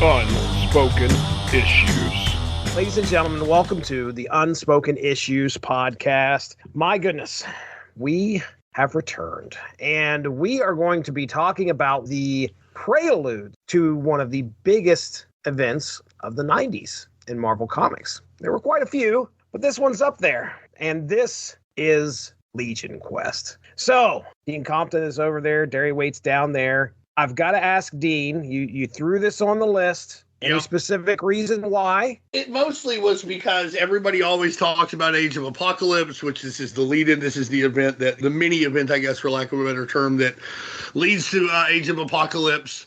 Unspoken Issues. Ladies and gentlemen, welcome to the Unspoken Issues podcast. My goodness, we have returned, and we are going to be talking about the prelude to one of the biggest events of the 90s in Marvel Comics. There were quite a few, but this one's up there, and this is Legion Quest. So, Dean Compton is over there, Darry waits down there. I've got to ask Dean, you threw this on the list. Any specific reason why? It mostly was because everybody always talks about Age of Apocalypse, which this is the lead-in. This is the event the mini-event, I guess, for lack of a better term, that leads to Age of Apocalypse.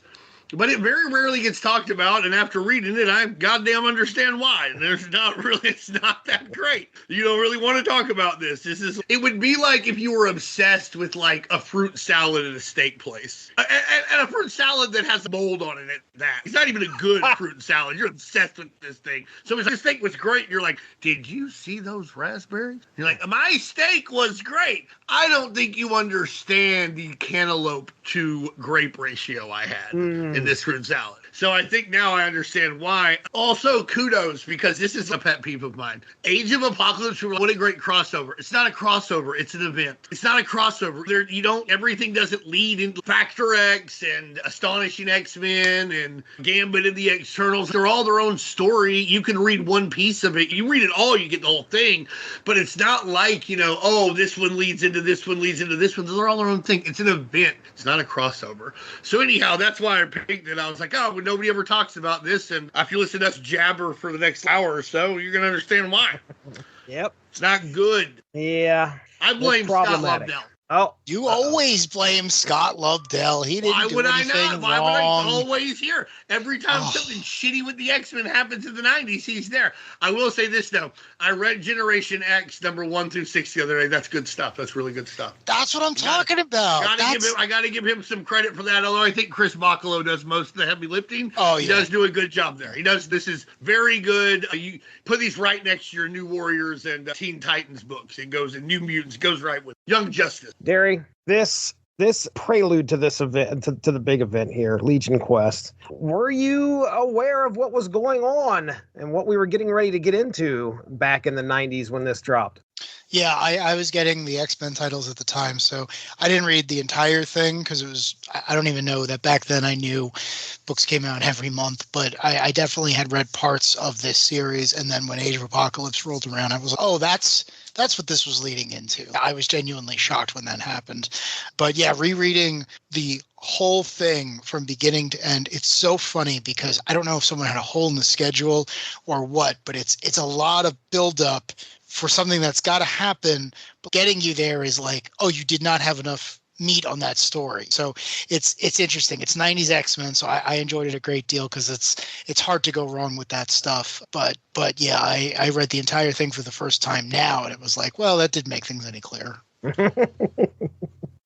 But it very rarely gets talked about, and after reading it, I goddamn understand why. It's not that great. You don't really want to talk about this. It would be like if you were obsessed with like a fruit salad at a steak place. And a fruit salad that has mold on it. It's not even a good fruit salad. You're obsessed with this thing. So the steak was great, and you're like, did you see those raspberries? You're like, my steak was great. I don't think you understand the cantaloupe to grape ratio I had in this fruit salad. So I think now I understand why. Also, kudos, because this is a pet peeve of mine. Age of Apocalypse, what a great crossover. It's not a crossover, it's an event. It's not a crossover. Everything doesn't lead into Factor X and Astonishing X-Men and Gambit and the Externals. They're all their own story. You can read one piece of it. You read it all, you get the whole thing. But it's not like, this one leads into this one, leads into this one. They're all their own thing. It's an event. It's not a crossover. So anyhow, that's why I picked it. I was like, nobody ever talks about this, and if you listen to us jabber for the next hour or so, you're going to understand why. Yep. It's not good. Yeah. I blame Scott Lobdell. Oh, you always blame Scott Lobdell. He didn't do anything wrong. Why would I always hear? Every time something shitty with the X-Men happens in the 90s, he's there. I will say this, though. I read Generation X number 1 through 6 the other day. That's good stuff. That's really good stuff. That's what I'm talking about. I got to give him some credit for that, although I think Chris Bacalo does most of the heavy lifting. Oh, yeah. He does do a good job there. He does. This is very good. You put these right next to your New Warriors and Teen Titans books. It goes in New Mutants, goes right with Young Justice. Darry, this prelude to this event, to the big event here, Legion Quest, were you aware of what was going on and what we were getting ready to get into back in the 90s when this dropped? Yeah, I was getting the X-Men titles at the time, so I didn't read the entire thing because I don't even know that back then I knew books came out every month, but I definitely had read parts of this series, and then when Age of Apocalypse rolled around, I was like, oh, that's what this was leading into. I was genuinely shocked when that happened. But yeah, rereading the whole thing from beginning to end, it's so funny because I don't know if someone had a hole in the schedule or what, but it's a lot of buildup for something that's got to happen, but getting you there is like, oh, you did not have enough meat on that story. So it's interesting. It's 90s X-Men, so I enjoyed it a great deal because it's hard to go wrong with that stuff. But yeah, I read the entire thing for the first time now, and it was like, well, that didn't make things any clearer.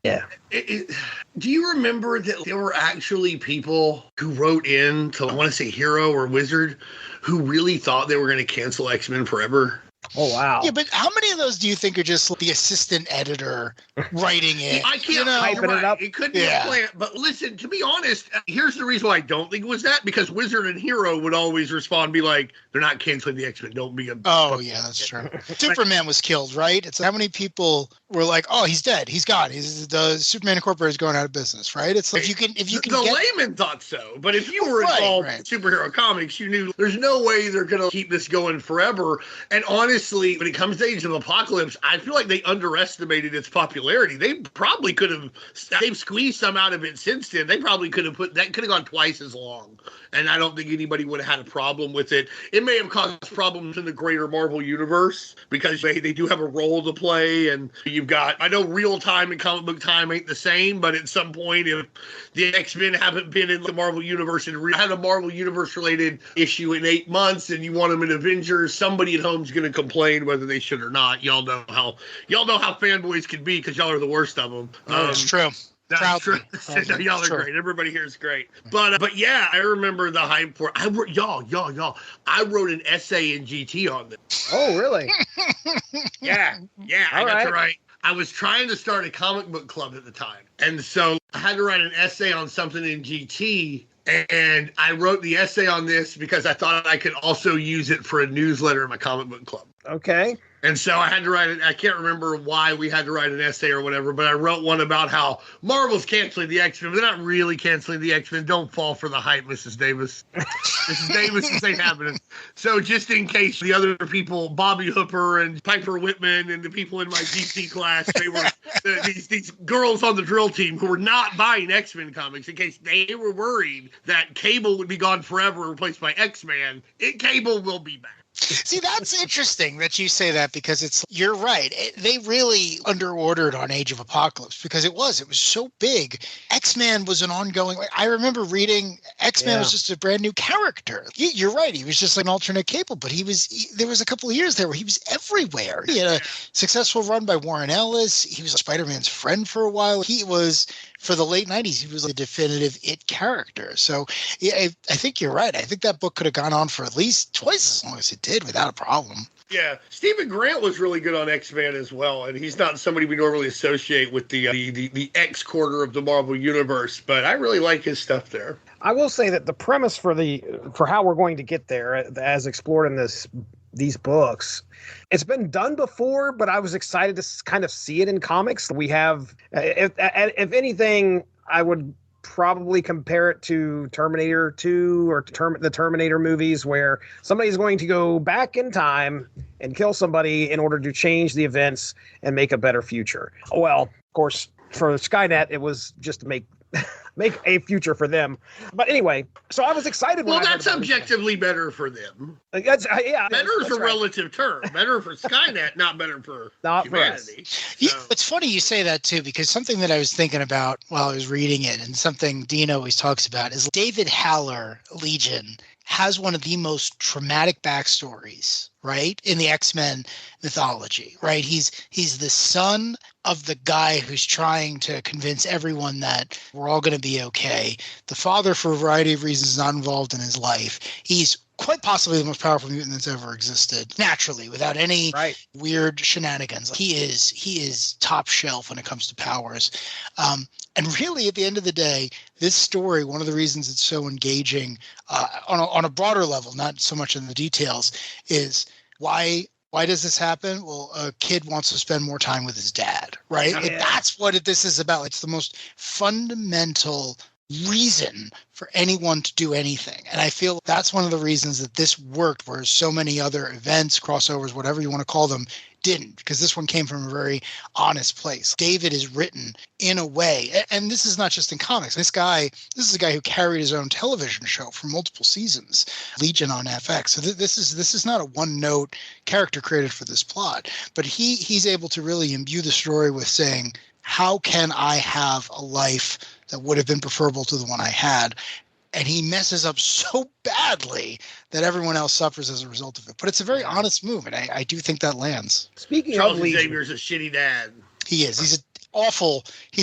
Yeah. Do you remember that there were actually people who wrote in to, I want to say Hero or Wizard, who really thought they were going to cancel X-Men forever? Oh, wow. Yeah, but how many of those do you think are just the assistant editor writing it? I can't hype it up. It could be a plant. But listen, to be honest, here's the reason why I don't think it was that. Because Wizard and Hero would always respond and be like, they're not canceling the X-Men. Don't be a... Oh, yeah, that's true. Superman was killed, right? It's how many people were like, oh, he's dead. He's gone. The Superman Incorporated is going out of business, right? It's like, if you can the layman thought so. But if you were involved in superhero comics, you knew there's no way they're going to keep this going forever. And honestly, when it comes to Age of Apocalypse, I feel like they underestimated its popularity. They probably could have, they've squeezed some out of it since then. They probably could have gone twice as long. And I don't think anybody would have had a problem with it. It may have caused problems in the greater Marvel universe because they do have a role to play. And you've got, I know real time and comic book time ain't the same, but at some point, if the X-Men haven't been in the Marvel universe and had a Marvel universe related issue in 8 months and you want them in Avengers, somebody at home's going to complain whether they should or not. Y'all know how fanboys can be because y'all are the worst of them. That's true. That's true. Y'all are great. Everybody here is great. But yeah, I remember the hype for I wrote an essay in GT on this. Oh, really? Yeah, I got to write. I was trying to start a comic book club at the time. And so I had to write an essay on something in GT. And I wrote the essay on this because I thought I could also use it for a newsletter in my comic book club. Okay. And so I had to write it. I can't remember why we had to write an essay or whatever, but I wrote one about how Marvel's canceling the X-Men. They're not really canceling the X-Men. Don't fall for the hype, Mrs. Davis. Mrs. Davis, this ain't happening. So just in case the other people, Bobby Hooper and Piper Whitman and the people in my DC class, they were these girls on the drill team who were not buying X-Men comics, in case they were worried that Cable would be gone forever and replaced by X-Man, Cable will be back. See, that's interesting that you say that, because you're right. They really underordered on Age of Apocalypse because it was so big. X-Men was an ongoing. I remember reading X-Men was just a brand new character. You're right. He was just like an alternate Cable, but there was a couple of years there where he was everywhere. He had a successful run by Warren Ellis. He was Spider-Man's friend for a while. He was, for the late 90s, he was a definitive it character. So I think you're right. I think that book could have gone on for at least twice as long as it did without a problem. Yeah, Stephen Grant was really good on X-Men as well, and he's not somebody we normally associate with the X quarter of the Marvel Universe, but I really like his stuff there. I will say that the premise for how we're going to get there, as explored in these books, it's been done before, but I was excited to kind of see it in comics. We have, if anything, I would probably compare it to Terminator 2 or the Terminator movies, where somebody's going to go back in time and kill somebody in order to change the events and make a better future. Well, of course, for Skynet, it was just to make a future for them. But anyway, so I was excited. Well, that's objectively better for them. Better is a relative term. Better for Skynet, not better for humanity. It's funny you say that too, because something that I was thinking about while I was reading it, and something Dean always talks about, is David Haller, Legion, has one of the most traumatic backstories, right, in the X-Men mythology, right? He's the son of the guy who's trying to convince everyone that we're all going to be okay. The father, for a variety of reasons, is not involved in his life. He's quite possibly the most powerful mutant that's ever existed, naturally, without any weird shenanigans. He is top shelf when it comes to powers. And really, at the end of the day, this story, one of the reasons it's so engaging on a broader level, not so much in the details, is why does this happen? Well, a kid wants to spend more time with his dad, right? Yeah. That's what this is about. It's the most fundamental reason for anyone to do anything. And I feel that's one of the reasons that this worked, whereas so many other events, crossovers, whatever you want to call them, didn't, because this one came from a very honest place. David is written in a way, and this is not just in comics. This is a guy who carried his own television show for multiple seasons, Legion on FX. So this is not a one-note character created for this plot, but he's able to really imbue the story with saying, how can I have a life that would have been preferable to the one I had? And he messes up so badly that everyone else suffers as a result of it. But it's a very honest move, and I do think that lands. Speaking Charles of Xavier's a shitty dad. He is. He's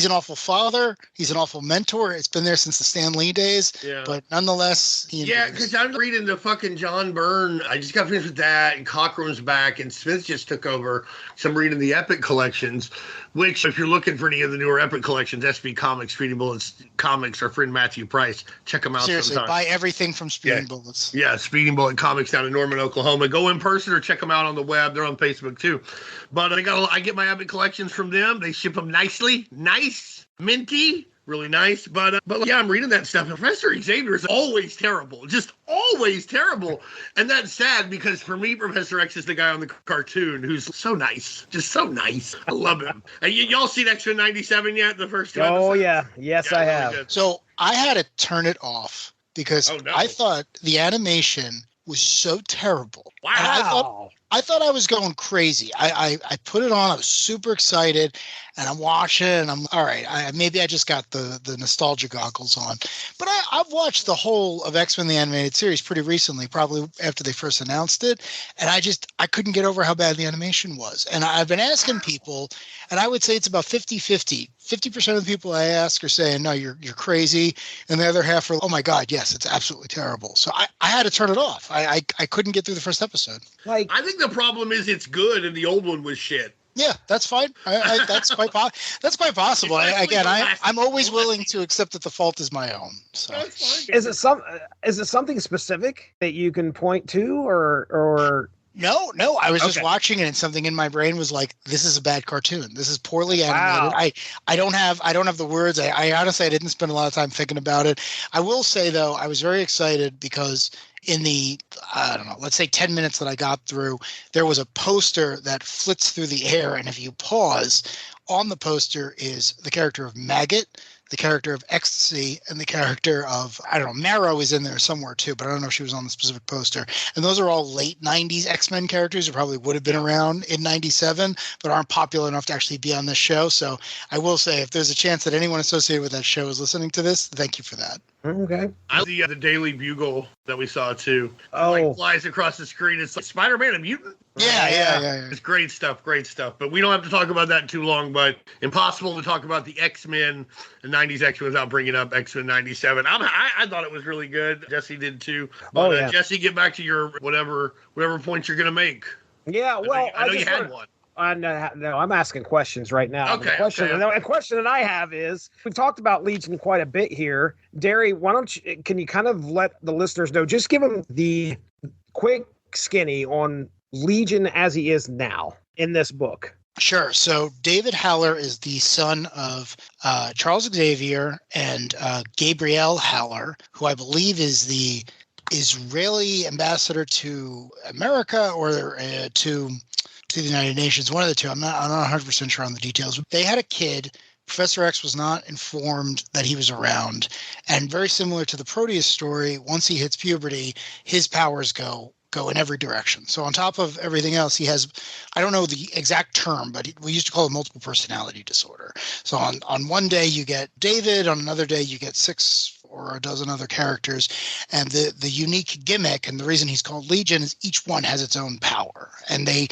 an awful father. He's an awful mentor. It's been there since the Stan Lee days. Yeah. But nonetheless, because I'm reading the fucking John Byrne. I just got finished with that, and Cochrum's back, and Smith just took over. So I'm reading the Epic collections, which, if you're looking for any of the newer Epic collections, SB Comics, Speeding Bullets Comics, our friend Matthew Price, check them out. Seriously, buy everything from Speeding Bullets. Yeah, Speeding Bullet Comics down in Norman, Oklahoma. Go in person or check them out on the web. They're on Facebook too. But I get my Epic collections from them. They ship them nicely, nice, minty, really nice. But yeah, I'm reading that stuff. Professor Xavier is always terrible, just always terrible. And that's sad, because for me, Professor X is the guy on the cartoon who's so nice, just so nice. I love him. And y'all seen X-Men 97 yet? The first two episodes? Oh yeah, yes, I have. Really, so I had to turn it off because I thought the animation was so terrible. Wow. I thought I was going crazy. I put it on. I was super excited, and I'm watching, and I'm all right. Maybe I just got the nostalgia goggles on, but I've watched the whole of X-Men the Animated Series pretty recently, probably after they first announced it, and I couldn't get over how bad the animation was. And I've been asking people, and I would say it's about 50-50. 50% of the people I ask are saying, no, you're crazy. And the other half are, oh my God, yes, it's absolutely terrible. So I had to turn it off. I couldn't get through the first episode. I think the problem is it's good and the old one was shit. Yeah, that's fine. That's quite that's quite possible. I'm always willing to accept that the fault is my own. So is it something specific that you can point to, or No, I was just watching it and something in my brain was like, this is a bad cartoon. This is poorly animated. Wow. I don't have the words. I honestly, I didn't spend a lot of time thinking about it. I will say though, I was very excited because in the, I don't know, let's say 10 minutes that I got through, there was a poster that flits through the air. And if you pause, on the poster is the character of Maggot, the character of Ecstasy, and the character of, I don't know, Marrow is in there somewhere too, but I don't know if she was on the specific poster. And those are all late 90s X-Men characters who probably would have been around in 97, but aren't popular enough to actually be on this show. So I will say, if there's a chance that anyone associated with that show is listening to this, thank you for that. Okay. I the Daily Bugle that we saw too. Oh, like flies across the screen. It's like Spider-Man, a mutant. Yeah. It's great stuff. But we don't have to talk about that too long. But impossible to talk about the X-Men, the '90s X-Men, without bringing up X-Men '97. I thought it was really good. Jesse did too. But, Jesse, get back to your whatever points you're gonna make. Yeah. Well, I know you had one. No, I'm asking questions right now. Okay. A question that I have is, we've talked about Legion quite a bit here. Darry, can you kind of let the listeners know, just give them the quick skinny on Legion as he is now in this book? Sure. So David Haller is the son of Charles Xavier and Gabrielle Haller, who I believe is the Israeli ambassador to America or to the United Nations, one of the two. I'm not 100% sure on the details. They had a kid. Professor X was not informed that he was around. And very similar to the Proteus story, once he hits puberty, his powers go in every direction. So on top of everything else, he has, I don't know the exact term, but we used to call it multiple personality disorder. So on one day you get David, on another day you get 6 or a dozen other characters. And the unique gimmick and the reason he's called Legion is each one has its own power. And they,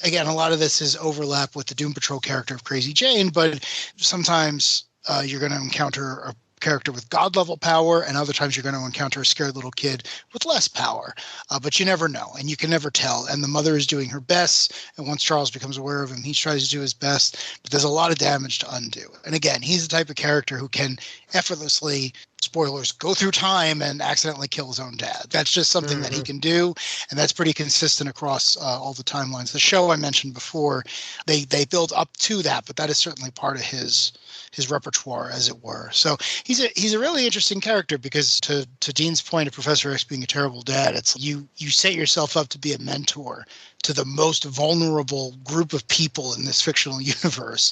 again, a lot of this is overlap with the Doom Patrol character of Crazy Jane, but sometimes you're going to encounter a character with god level power, and other times you're going to encounter a scared little kid with less power, but you never know and you can never tell. And the mother is doing her best, and once Charles becomes aware of him, he tries to do his best, but there's a lot of damage to undo. And again, he's the type of character who can effortlessly, spoilers, go through time and accidentally kill his own dad. That's just something that he can do, and that's pretty consistent across all the timelines. The show I mentioned before, they build up to that, but that is certainly part of his repertoire, as it were. So he's a really interesting character, because to Dean's point of Professor X being a terrible dad, it's you set yourself up to be a mentor to the most vulnerable group of people in this fictional universe,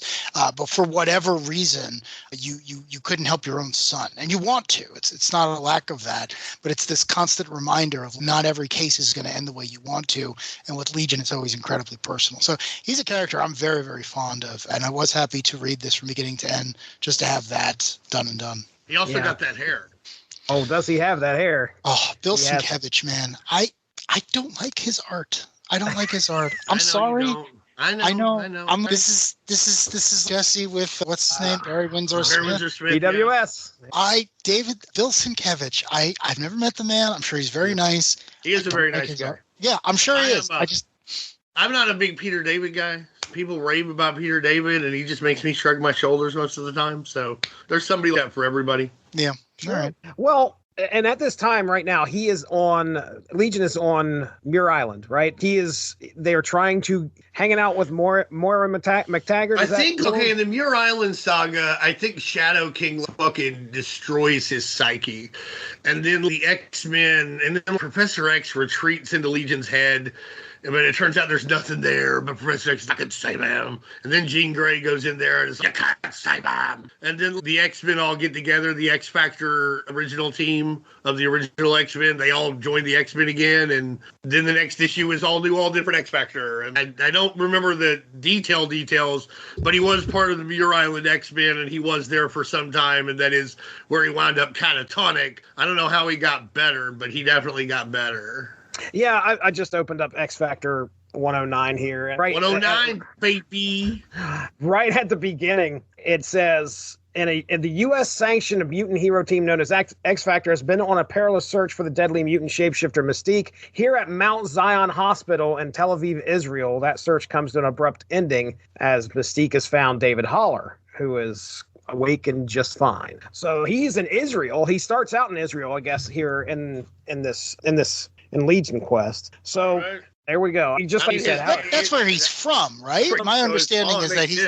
but for whatever reason, you couldn't help your own son, and you want to. It's not a lack of that, but it's this constant reminder of not every case is going to end the way you want to, and with Legion, it's always incredibly personal. So he's a character I'm very, very fond of, and I was happy to read this from beginning to end, just to have that done and done. He also got that hair. Oh, does he have that hair? Oh, Bill Sienkiewicz, man. I don't like his art. I don't like his art. I'm sorry. I know. This is Jesse with what's his name? Barry Windsor Smith. BWS. Bill Sienkiewicz. I've never met the man. I'm sure he's very nice. He is a very nice guy. Yeah, I'm sure he is. I'm not a big Peter David guy. People rave about Peter David, and he just makes me shrug my shoulders most of the time. So there's somebody like that for everybody. Yeah. All right. Well, and at this time right now, Legion is on Muir Island, right? They are trying to hanging out with Moira McTaggart. I think, in the Muir Island saga, I think Shadow King fucking destroys his psyche. And then the X-Men, and then Professor X retreats into Legion's head. But it turns out there's nothing there, but Professor X can save him. And then Jean Grey goes in there and is like, you can't save him. And then the X-Men all get together, the X-Factor original team of the original X-Men. They all join the X-Men again. And then the next issue is all different X-Factor. And I don't remember the details, but he was part of the Muir Island X-Men, and he was there for some time. And that is where he wound up catatonic. I don't know how he got better, but he definitely got better. Yeah, I just opened up X Factor 109 here. Right, 109, baby. Right at the beginning, it says And the U.S. sanctioned mutant hero team known as X Factor has been on a perilous search for the deadly mutant shapeshifter Mystique. Here at Mount Zion Hospital in Tel Aviv, Israel, that search comes to an abrupt ending as Mystique has found David Haller, who is awakened just fine. So he's in Israel. He starts out in Israel, I guess, here in Legion Quest. So. Right. There we go. Just like you said, that's where he's from, right? My understanding is that he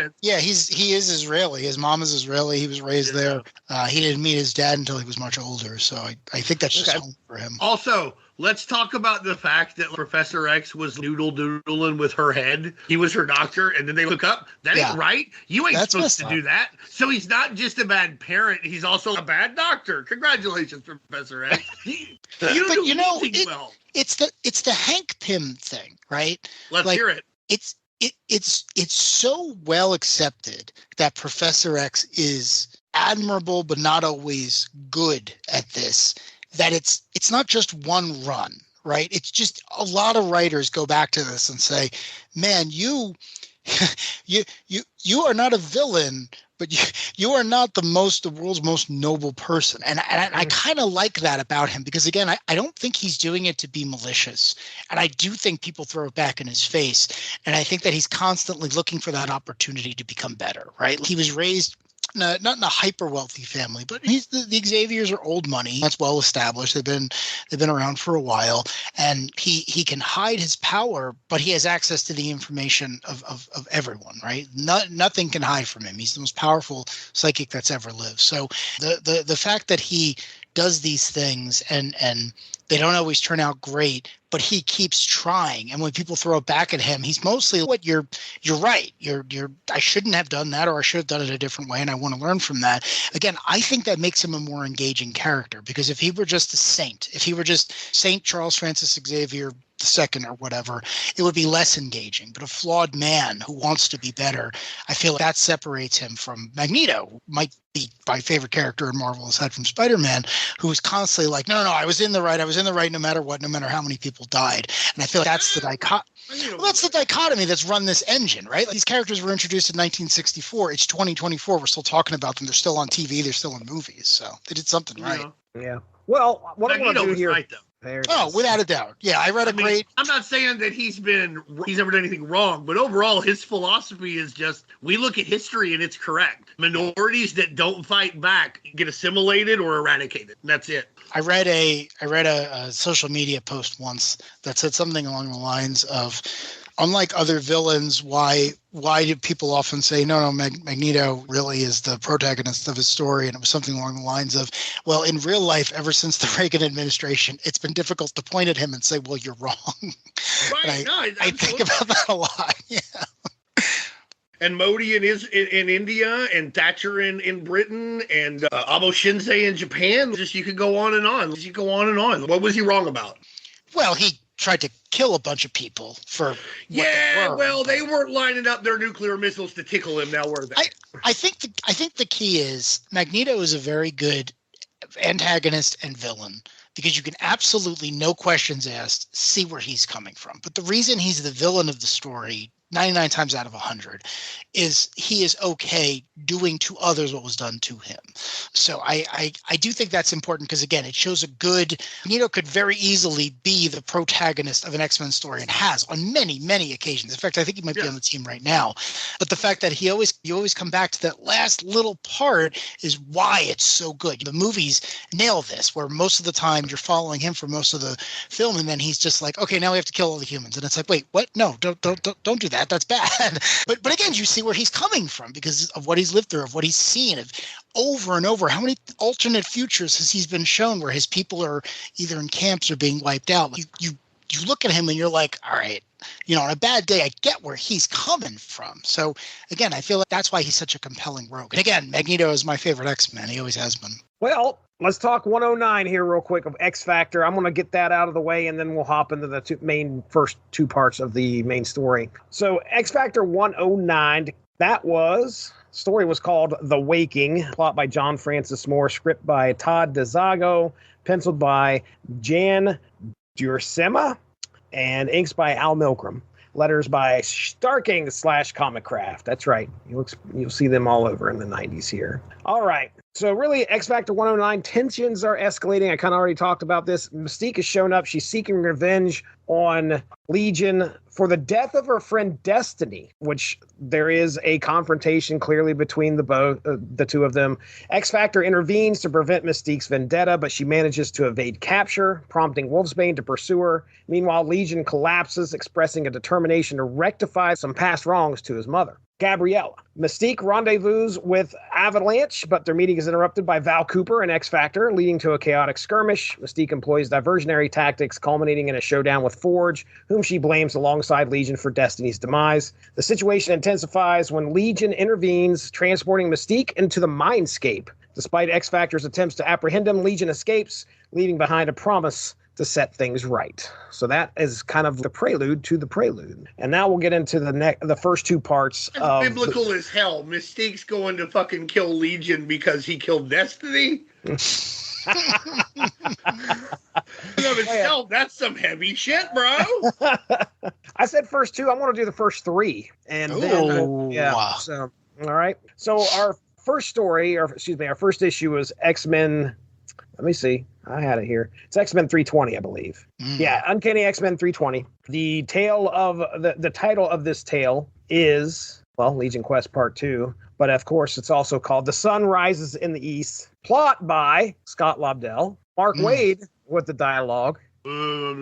is Israeli. His mom is Israeli. He was raised there. He didn't meet his dad until he was much older. So I think that's just home for him. Also, let's talk about the fact that Professor X was doodling with her head. He was her doctor, and then they hook up. That ain't right. You ain't supposed to do that. So he's not just a bad parent. He's also a bad doctor. Congratulations, Professor X. You know, well. It's the Hank Pym thing, right? Let's hear it. It's so well accepted that Professor X is admirable but not always good at this, that it's not just one run, right? It's just a lot of writers go back to this and say, man, you are not a villain, but you are not the world's most noble person. And I kind of like that about him because, again, I don't think he's doing it to be malicious. And I do think people throw it back in his face. And I think that he's constantly looking for that opportunity to become better, right? He was raised not in a hyper wealthy family, but the Xaviers are old money. That's well established. They've been around for a while, and he can hide his power, but he has access to the information of everyone, right? Nothing can hide from him. He's the most powerful psychic that's ever lived. So the fact that he does these things and they don't always turn out great, but he keeps trying. And when people throw it back at him, he's mostly what you're right. I shouldn't have done that, or I should have done it a different way, and I want to learn from that. Again, I think that makes him a more engaging character, because if he were just a saint, if he were just Saint Charles Francis Xavier II or whatever, it would be less engaging. But a flawed man who wants to be better, I feel like that separates him from Magneto. Might be my favorite character in Marvel aside from Spider-Man, who is constantly like, no, I was in the right no matter what, no matter how many people died. And I feel like that's the dichotomy that's run this engine, right? Like, these characters were introduced in 1964. It's 2024. We're still talking about them. They're still on TV. They're still in movies. So they did something right. Yeah. Well, what I want to do here. Right, though. Without a doubt. Yeah, I read great. I'm not saying that he's ever done anything wrong, but overall his philosophy is just, we look at history and it's correct. Minorities that don't fight back get assimilated or eradicated. And that's it. I read a social media post once that said something along the lines of, unlike other villains, why do people often say, no, Magneto really is the protagonist of his story? And it was something along the lines of, well, in real life, ever since the Reagan administration, it's been difficult to point at him and say, well, you're wrong. Right. I think about that a lot. Yeah. And Modi in India, and Thatcher in Britain, and Abe Shinzei in Japan. You could go on and on. What was he wrong about? Well, he tried to kill a bunch of people for they weren't lining up their nuclear missiles to tickle him, now were they? I think the key is Magneto is a very good antagonist and villain, because you can absolutely, no questions asked, see where he's coming from. But the reason he's the villain of the story 99 times out of 100 is he is okay doing to others what was done to him. So I do think that's important, because, again, it shows Magneto could very easily be the protagonist of an X-Men story, and has on many, many occasions. In fact, I think he might be on the team right now. But the fact that you always come back to that last little part is why it's so good. The movies nail this, where most of the time you're following him for most of the film, and then he's just like, okay, now we have to kill all the humans. And it's like, wait, what? No, don't do that. That's bad. But again, you see where he's coming from because of what he's lived through, of what he's seen, of over and over. How many alternate futures has he been shown where his people are either in camps or being wiped out? You look at him and you're like, all right, on a bad day, I get where he's coming from. So again, I feel like that's why he's such a compelling rogue. And again, Magneto is my favorite X-Men. He always has been. Well, let's talk 109 here real quick of X Factor. I'm going to get that out of the way, and then we'll hop into the first two parts of the main story. So X Factor 109, story was called The Waking, plot by John Francis Moore, script by Todd DeZago, penciled by Jan Duursema, and inks by Al Milgrom. Letters by Starking / Comic Craft. That's right. You'll see them all over in the 90s here. All right. So really, X Factor 109, tensions are escalating. I kind of already talked about this. Mystique has shown up. She's seeking revenge on Legion for the death of her friend Destiny, which there is a confrontation clearly between the two of them. X Factor intervenes to prevent Mystique's vendetta, but she manages to evade capture, prompting Wolfsbane to pursue her. Meanwhile, Legion collapses, expressing a determination to rectify some past wrongs to his mother. Gabriella. Mystique rendezvous with Avalanche, but their meeting is interrupted by Val Cooper and X Factor, leading to a chaotic skirmish. Mystique employs diversionary tactics, culminating in a showdown with Forge, whom she blames alongside Legion for Destiny's demise. The situation intensifies when Legion intervenes, transporting Mystique into the Mindscape. Despite X Factor's attempts to apprehend him, Legion escapes, leaving behind a promise to set things right. So that is kind of the prelude to the prelude. And now we'll get into the first two parts. That's biblical as hell. Mystique's going to fucking kill Legion because he killed Destiny. That's some heavy shit, bro. I said first two. I want to do the first three. And then, yeah. So, all right. So our first story, our first issue was X-Men. Let me see. I had it here. It's X-Men 320, I believe. Yeah, Uncanny X-Men 320. The tale of the title of this tale is, well, Legion Quest Part 2. But of course, it's also called The Sun Rises in the East. Plot by Scott Lobdell. Mark Waid with the dialogue. Wow.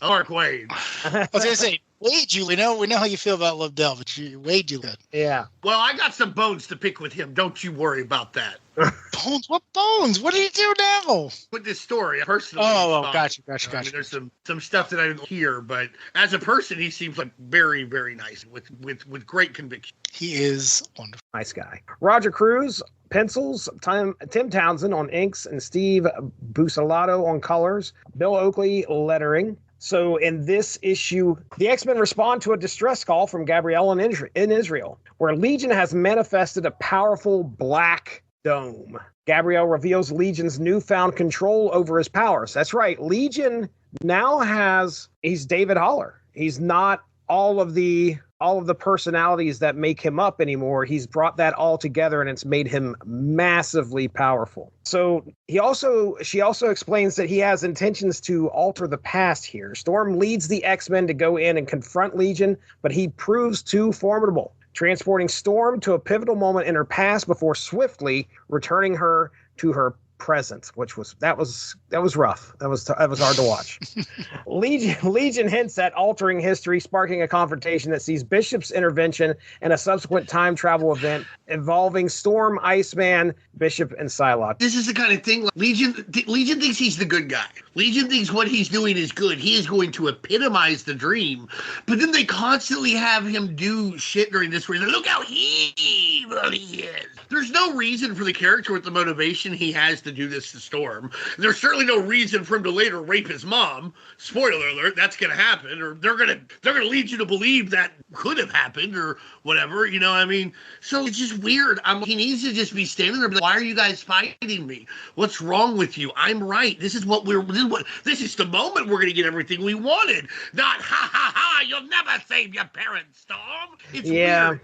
Mark Waid. I was going to say, Wade, we know how you feel about Lobdell, but Wade, you good. Yeah. Well, I got some bones to pick with him. Don't you worry about that. Bones? What bones? What do you do now? With this story, personally. Gotcha. I mean, there's some stuff that I didn't hear, but as a person, he seems like very, very nice with great conviction. He is wonderful. Nice guy. Roger Cruz, pencils, Tim Townsend on inks, and Steve Busolato on colors. Bill Oakley lettering. So in this issue, the X-Men respond to a distress call from Gabrielle in Israel, where Legion has manifested a powerful black dome. Gabrielle reveals Legion's newfound control over his powers. That's right. Legion now he's David Haller. He's not all of the personalities that make him up anymore. He's brought that all together, and it's made him massively powerful. So she also explains that he has intentions to alter the past here. Storm leads the X-Men to go in and confront Legion, but he proves too formidable, transporting Storm to a pivotal moment in her past before swiftly returning her to her present, which was rough. That was hard to watch. Legion hints at altering history, sparking a confrontation that sees Bishop's intervention and a subsequent time travel event involving Storm, Iceman, Bishop, and Psylocke. This is the kind of thing. Legion thinks he's the good guy. Legion thinks what he's doing is good. He is going to epitomize the dream. But then they constantly have him do shit during this where look how evil he is. There's no reason for the character with the motivation he has to do this to Storm. There's certainly no reason for him to later rape his mom. Spoiler alert, that's going to happen. Or they're going to lead you to believe that could have happened or whatever, you know what I mean? So it's just weird. He needs to just be standing there and be like, why are you guys fighting me? What's wrong with you? I'm right. This is the moment we're going to get everything we wanted. Not ha ha ha, you'll never save your parents, Storm. It's weird.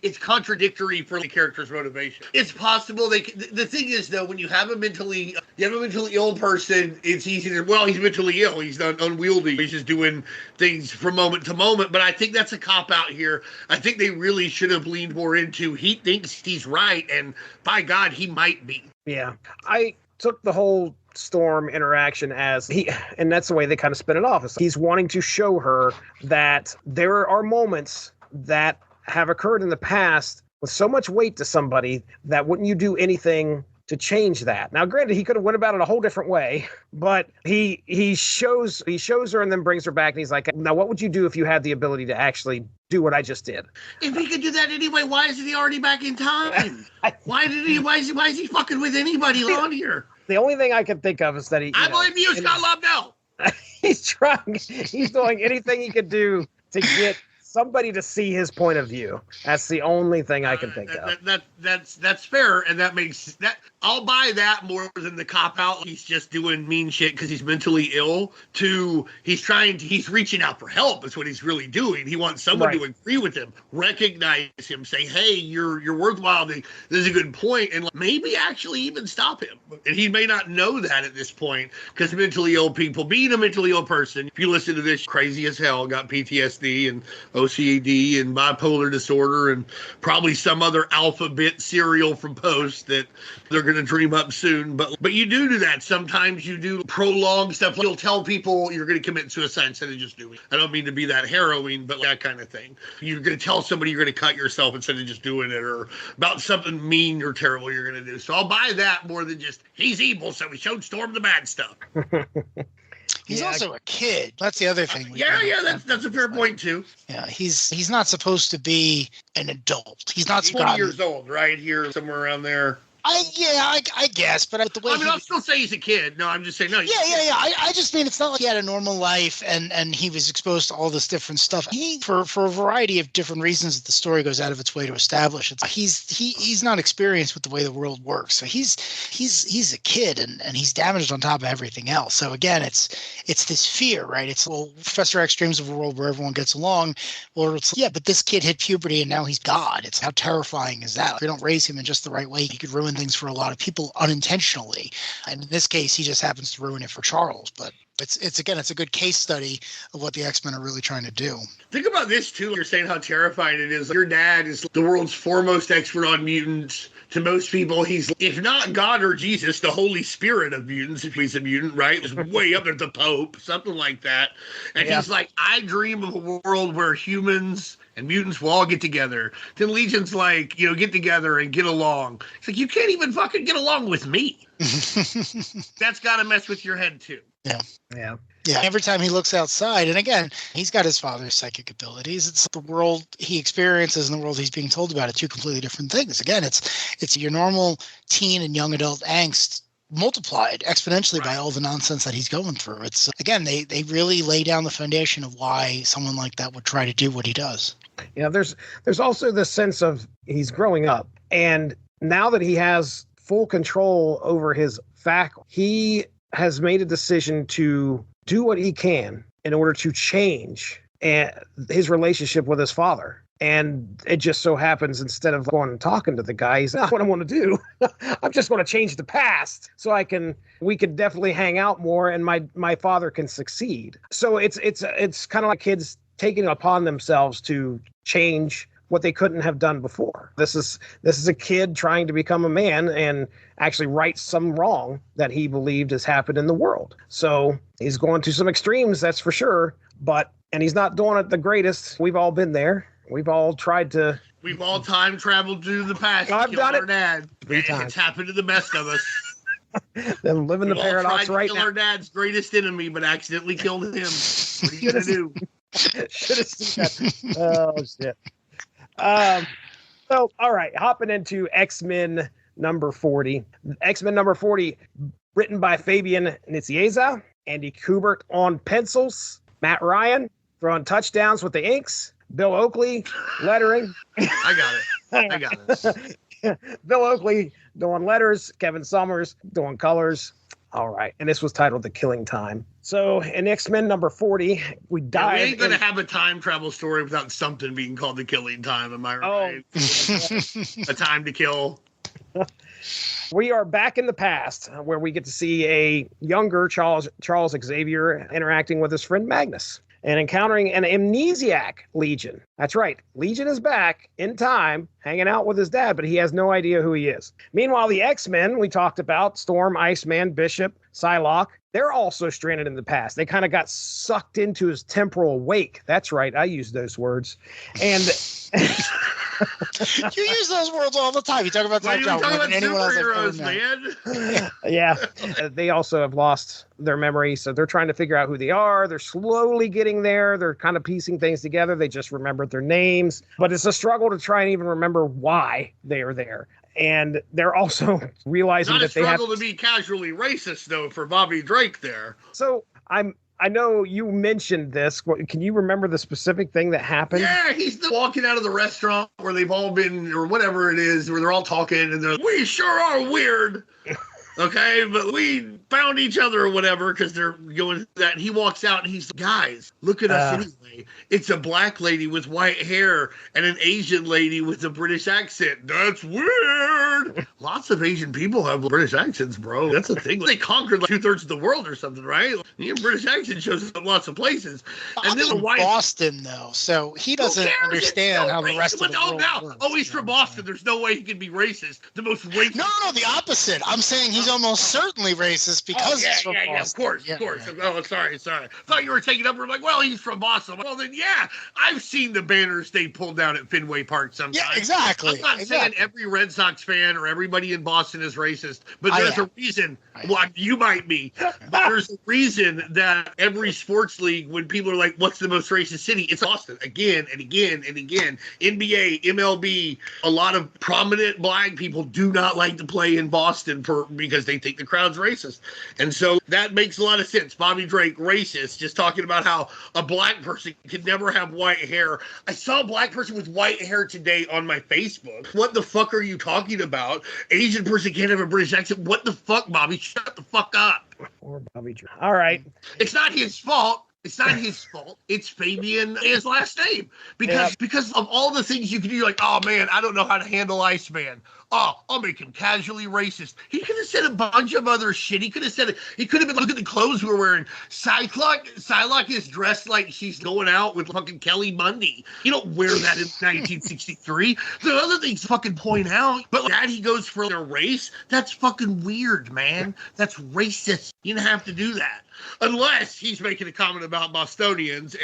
It's contradictory for the character's motivation. It's possible the thing is though, when you have a mentally ill person, it's easy to, well, he's mentally ill. He's not unwieldy. He's just doing things from moment to moment. But I think that's a cop out here. I think they really should have leaned more into he thinks he's right, and by God, he might be. Yeah. I took the whole Storm interaction as and that's the way they kind of spin it off. He's wanting to show her that there are moments that have occurred in the past with so much weight to somebody that wouldn't you do anything to change that? Now, granted, he could have went about it a whole different way, but he shows her and then brings her back, and he's like, now what would you do if you had the ability to actually do what I just did? If he could do that anyway, why isn't he already back in time? Why is he fucking with anybody on here? The only thing I can think of is that I blame you, Scott Lobdell. He's doing anything he could do to get somebody to see his point of view. That's the only thing I can think of. That's fair, and that makes that. I'll buy that more than the cop out. He's just doing mean shit because he's mentally ill. He's reaching out for help. That's what he's really doing. He wants someone to agree with him, recognize him, say, "Hey, you're worthwhile. This is a good point," and maybe actually even stop him. And he may not know that at this point because mentally ill people, being a mentally ill person, if you listen to this, crazy as hell, got PTSD and OCD and bipolar disorder and probably some other alphabet cereal from Post that they're going to dream up soon. But you do that. Sometimes you do prolonged stuff. You'll tell people you're going to commit suicide instead of just doing it. I don't mean to be that harrowing, but that kind of thing. You're going to tell somebody you're going to cut yourself instead of just doing it, or about something mean or terrible you're going to do. So I'll buy that more than just, he's evil, so we showed Storm the bad stuff. He's also a kid. That's the other thing. That's a fair point too. Yeah, he's not supposed to be an adult. He's not 20 years old, right here, somewhere around there. I guess, but the way I'll still say he's a kid. No, I'm just saying no. Yeah. I just mean it's not like he had a normal life and he was exposed to all this different stuff. He, for a variety of different reasons, the story goes out of its way to establish it. He's not experienced with the way the world works. So he's a kid and he's damaged on top of everything else. So again, it's this fear, right? It's Professor X dreams of a world where everyone gets along. Or but this kid hit puberty and now he's God. It's how terrifying is that? If we don't raise him in just the right way, he could ruin things for a lot of people unintentionally, and in this case he just happens to ruin it for Charles. But it's a good case study of what the X-Men are really trying to do. Think about this too. You're saying how terrifying it is. Your dad is the world's foremost expert on mutants. To most people, he's, if not God or Jesus, the Holy Spirit of mutants, if he's a mutant, right? It's way up there, the Pope, something like that. And he's like, I dream of a world where humans and mutants will all get together. Then Legion's like, get together and get along. It's like, you can't even fucking get along with me. That's got to mess with your head too. Yeah. Every time he looks outside, and again, he's got his father's psychic abilities. It's the world he experiences and the world he's being told about are two completely different things. Again, it's your normal teen and young adult angst multiplied exponentially by all the nonsense that he's going through. It's again, they really lay down the foundation of why someone like that would try to do what he does. There's also this sense of he's growing up, and now that he has full control over his faculty, he has made a decision to do what he can in order to change his relationship with his father. And it just so happens, instead of going and talking to the guy, he's not what I want to do. I'm just going to change the past so we could definitely hang out more and my father can succeed. So it's kind of like kids taking it upon themselves to change what they couldn't have done before. This is a kid trying to become a man and actually right some wrong that he believed has happened in the world. So he's going to some extremes, that's for sure. And he's not doing it the greatest. We've all been there. We've all tried to. We've all time traveled to the past. I've done it. Our dad. It's happened to the best of us. Them living the paradox right now. Kill our dad's greatest enemy, but accidentally killed him. What are you gonna do? Should have seen that. Oh shit. So, all right, hopping into X-Men number 40. X-Men number 40, written by Fabian Nicieza, Andy Kubert on pencils, Matt Ryan throwing touchdowns with the inks, Bill Oakley lettering. I got it. Bill Oakley doing letters, Kevin Summers doing colors. All right, and this was titled The Killing Time. So in X-Men number 40, we dive. We ain't going to have a time travel story without something being called The Killing Time, am I right? A time to kill. We are back in the past, where we get to see a younger Charles Xavier interacting with his friend Magnus and encountering an amnesiac Legion. That's right. Legion is back in time, hanging out with his dad, but he has no idea who he is. Meanwhile, the X-Men we talked about, Storm, Iceman, Bishop, Psylocke, they're also stranded in the past. They kind of got sucked into his temporal wake. That's right. I use those words. And you use those words all the time. You talk about time travel more than anyone else I've man. Yeah. They also have lost their memory, so they're trying to figure out who they are. They're slowly getting there. They're kind of piecing things together. They just remembered their names, but it's a struggle to try and even remember why they are there. And they're also realizing that they have to be casually racist, though, for Bobby Drake there. So I'm I know you mentioned this. Can you remember the specific thing that happened? Yeah, he's walking out of the restaurant where they've all been, or whatever it is, where they're all talking, and they're like, we sure are weird. Okay, but we found each other or whatever because they're going to that. And he walks out and he's like, guys, look at us anyway. It's a black lady with white hair and an Asian lady with a British accent. That's weird. Lots of Asian people have British accents, bro. That's the thing. They conquered like 2/3 of the world or something, right? The British accent shows up in lots of places. And then the white Boston, though, so he doesn't understand how the rest of the world works. Oh, he's from Boston. There's no way he can be racist. The most racist. No, the opposite. I'm saying he's almost certainly racist because he's from Boston. Of course. Oh, sorry. I thought you were taking up. We're like, well, he's from Boston. Well, then, yeah, I've seen the banners they pulled down at Fenway Park sometimes. Yeah, exactly. I'm not saying every Red Sox fan or everybody in Boston is racist, but there's a reason. Well, you might be, but there's a reason that every sports league, when people are like, what's the most racist city? It's Boston. Again and again and again. NBA, MLB, a lot of prominent black people do not like to play in Boston because they think the crowd's racist. And so that makes a lot of sense. Bobby Drake, racist, just talking about how a black person could never have white hair. I saw a black person with white hair today on my Facebook. What the fuck are you talking about? Asian person can't have a British accent. What the fuck, Bobby? Shut the fuck up. Or Bobby Drake. All right. It's not his fault. It's not his fault. It's Fabian, his last name. Because of all the things you can do, you're like, oh man, I don't know how to handle Iceman. Oh, I'll make him casually racist. He could have said a bunch of other shit. He could have said it. He could have been, look at the clothes we're wearing. Psylocke is dressed like she's going out with fucking Kelly Bundy. You don't wear that in 1963. The other things fucking point out, but that he goes for their race, that's fucking weird, man. That's racist. You don't have to do that. Unless he's making a comment about Bostonians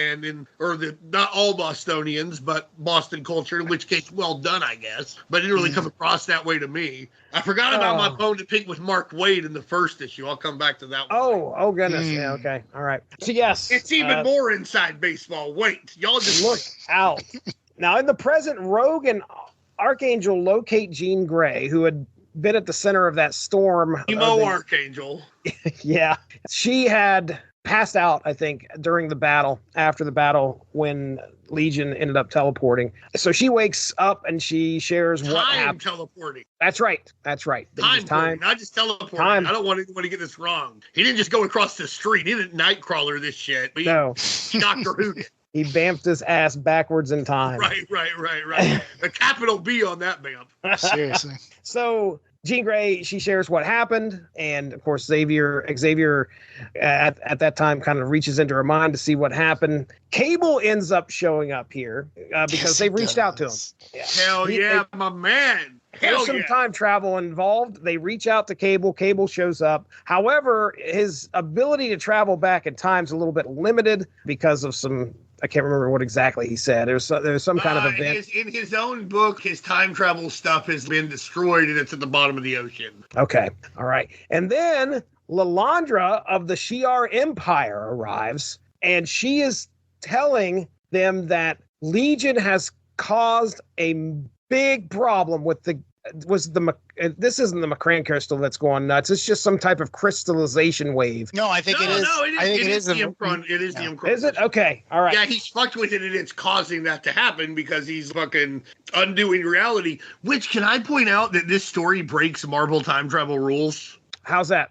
not all Bostonians, but Boston culture, in which case, well done, I guess. But it didn't really come across that way to me. I forgot about my bone to pick with Mark Waid in the first issue. I'll come back to that one. Oh goodness. Yeah, okay. All right. So yes. It's even more inside baseball. Wait, y'all just look out. Now in the present, Rogue and Archangel locate Jean Grey, who had been at the center of that storm. Archangel. Yeah. She had passed out, I think, after the battle, when Legion ended up teleporting. So she wakes up and she shares what happened. Teleporting. That's right. Time. Not just teleporting. Time. I don't want anyone to get this wrong. He didn't just go across the street. He didn't Nightcrawler this shit. But no. Doctor Who did. He bamped his ass backwards in time. Right. A capital B on that bamp. Seriously. So Jean Grey, she shares what happened, and of course Xavier at that time kind of reaches into her mind to see what happened. Cable ends up showing up here because they've reached out to him. Yeah. Hell yeah, my man. There's some time travel involved. They reach out to Cable. Cable shows up. However, his ability to travel back in time is a little bit limited because of some. I can't remember what exactly he said. There's some kind of event. In his own book, his time travel stuff has been destroyed, and it's at the bottom of the ocean. Okay. All right. And then Lalandra of the Shi'ar Empire arrives, and she is telling them that Legion has caused a big problem with this isn't the McCran crystal that's going nuts. It's just some type of crystallization wave. No, I think it is. No, it is the Imcron. It is the Imcron. Is it? Okay. All right. Yeah, he's fucked with it, and it's causing that to happen because he's fucking undoing reality. Which, can I point out that this story breaks Marvel time travel rules? How's that?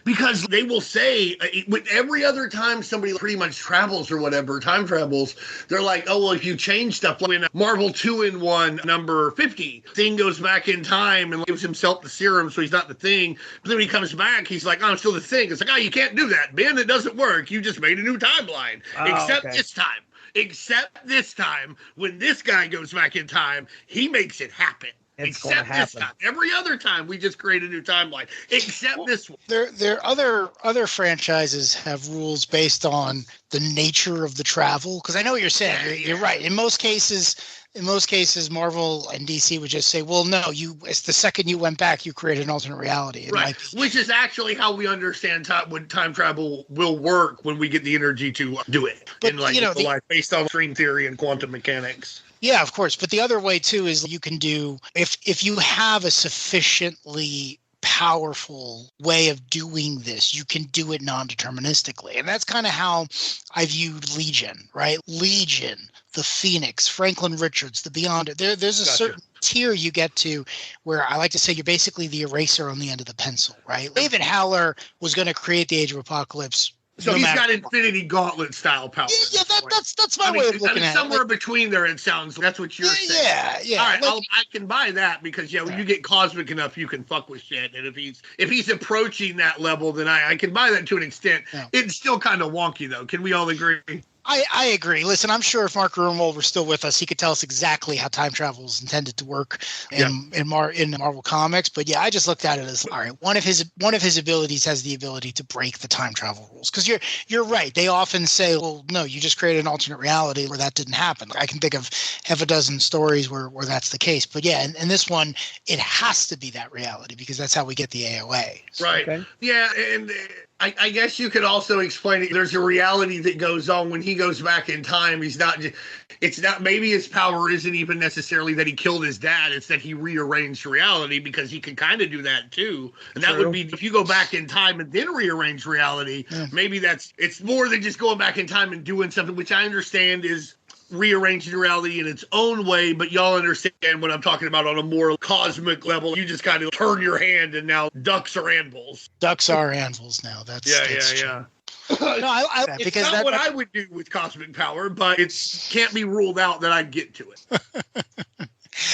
Because they will say, with every other time somebody pretty much travels or whatever, time travels, they're like, oh, well, if you change stuff, like in Marvel 2-in-1 number 50, Thing goes back in time and gives himself the serum so he's not the Thing. But then when he comes back, he's like, oh, I'm still the Thing. It's like, oh, you can't do that, Ben. It doesn't work. You just made a new timeline. Except this time, when this guy goes back in time, he makes it happen. Except this time. Every other time, we just create a new timeline. Except this one. There other franchises have rules based on the nature of the travel. Because I know what you're saying. You're right. In most cases, Marvel and DC would just say, "Well, no, it's the second you went back, you created an alternate reality." And right. Which is actually how we understand when time travel will work when we get the energy to do it. But life based on string theory and quantum mechanics. Yeah, of course. But the other way too is you can do if you have a sufficiently powerful way of doing this. You can do it non-deterministically. And that's kind of how I viewed Legion, right? Legion, the Phoenix, Franklin Richards, the Beyonder. There's a certain tier you get to where I like to say you're basically the eraser on the end of the pencil, right? David Haller was going to create the Age of Apocalypse. So he's got Infinity Gauntlet style power. Yeah, that's my way of looking at it. Somewhere between there, it sounds. That's what you're saying. Yeah. All right, I can buy that because when you get cosmic enough, you can fuck with shit. And if he's approaching that level, then I can buy that to an extent. Yeah. It's still kind of wonky though. Can we all agree? I agree. Listen, I'm sure if Mark Gruenwald were still with us, he could tell us exactly how time travel is intended to work in Marvel Comics. But yeah, I just looked at it as, all right, one of his abilities has the ability to break the time travel rules. Because you're right. They often say, well, no, you just created an alternate reality where that didn't happen. I can think of half a dozen stories where that's the case. But yeah, and this one, it has to be that reality because that's how we get the AOA. Right. Okay. Yeah, and I guess you could also explain it. There's a reality that goes on when he goes back in time. Maybe his power isn't even necessarily that he killed his dad. It's that he rearranged reality because he can kind of do that too. And that would be if you go back in time and then rearrange reality, maybe it's more than just going back in time and doing something, which I understand is rearranging reality in its own way, but y'all understand what I'm talking about on a more cosmic level. You just kind of turn your hand and now ducks are anvils. Ducks are anvils now. That's yeah. No, it's not what I would do with cosmic power, but it can't be ruled out that I'd get to it.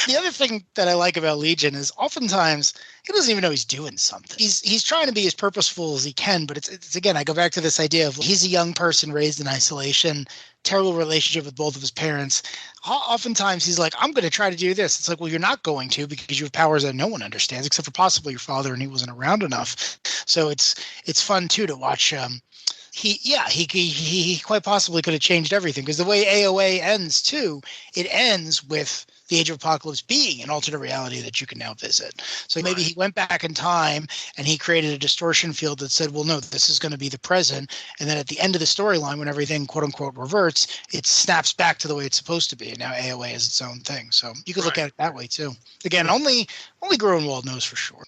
The other thing that I like about Legion is oftentimes he doesn't even know he's doing something. He's trying to be as purposeful as he can, but it's again, I go back to this idea of he's a young person raised in isolation, terrible relationship with both of his parents. Oftentimes he's like, I'm going to try to do this. It's like, well, you're not going to because you have powers that no one understands except for possibly your father, and he wasn't around enough. So it's fun too to watch. He quite possibly could have changed everything because the way AOA ends too, it ends with the Age of Apocalypse being an alternate reality that you can now visit. So maybe he went back in time and he created a distortion field that said, well, no, this is going to be the present. And then at the end of the storyline, when everything quote unquote reverts, it snaps back to the way it's supposed to be. And now AOA is its own thing. So you could look at it that way too. Again, only Gruenwald knows for sure.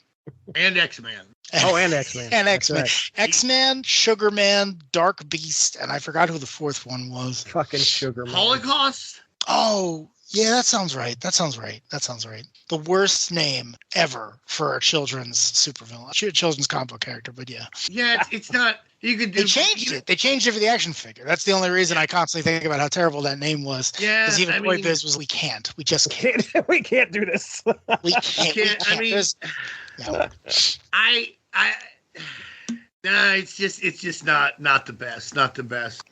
And X-Man. And X-Man. And X-Man. Right. X-Man, Sugarman, Dark Beast, and I forgot who the fourth one was. Fucking Sugarman. Holocaust? Oh, yeah, that sounds right. The worst name ever for a children's supervillain, children's comic book character, but yeah. Yeah, it's not. You could do. They changed it. They changed it for the action figure. That's the only reason I constantly think about how terrible that name was. Yeah, because even Toy Biz was, we just can't. We can't do this. We can't. I mean, it's just not the best. Not the best.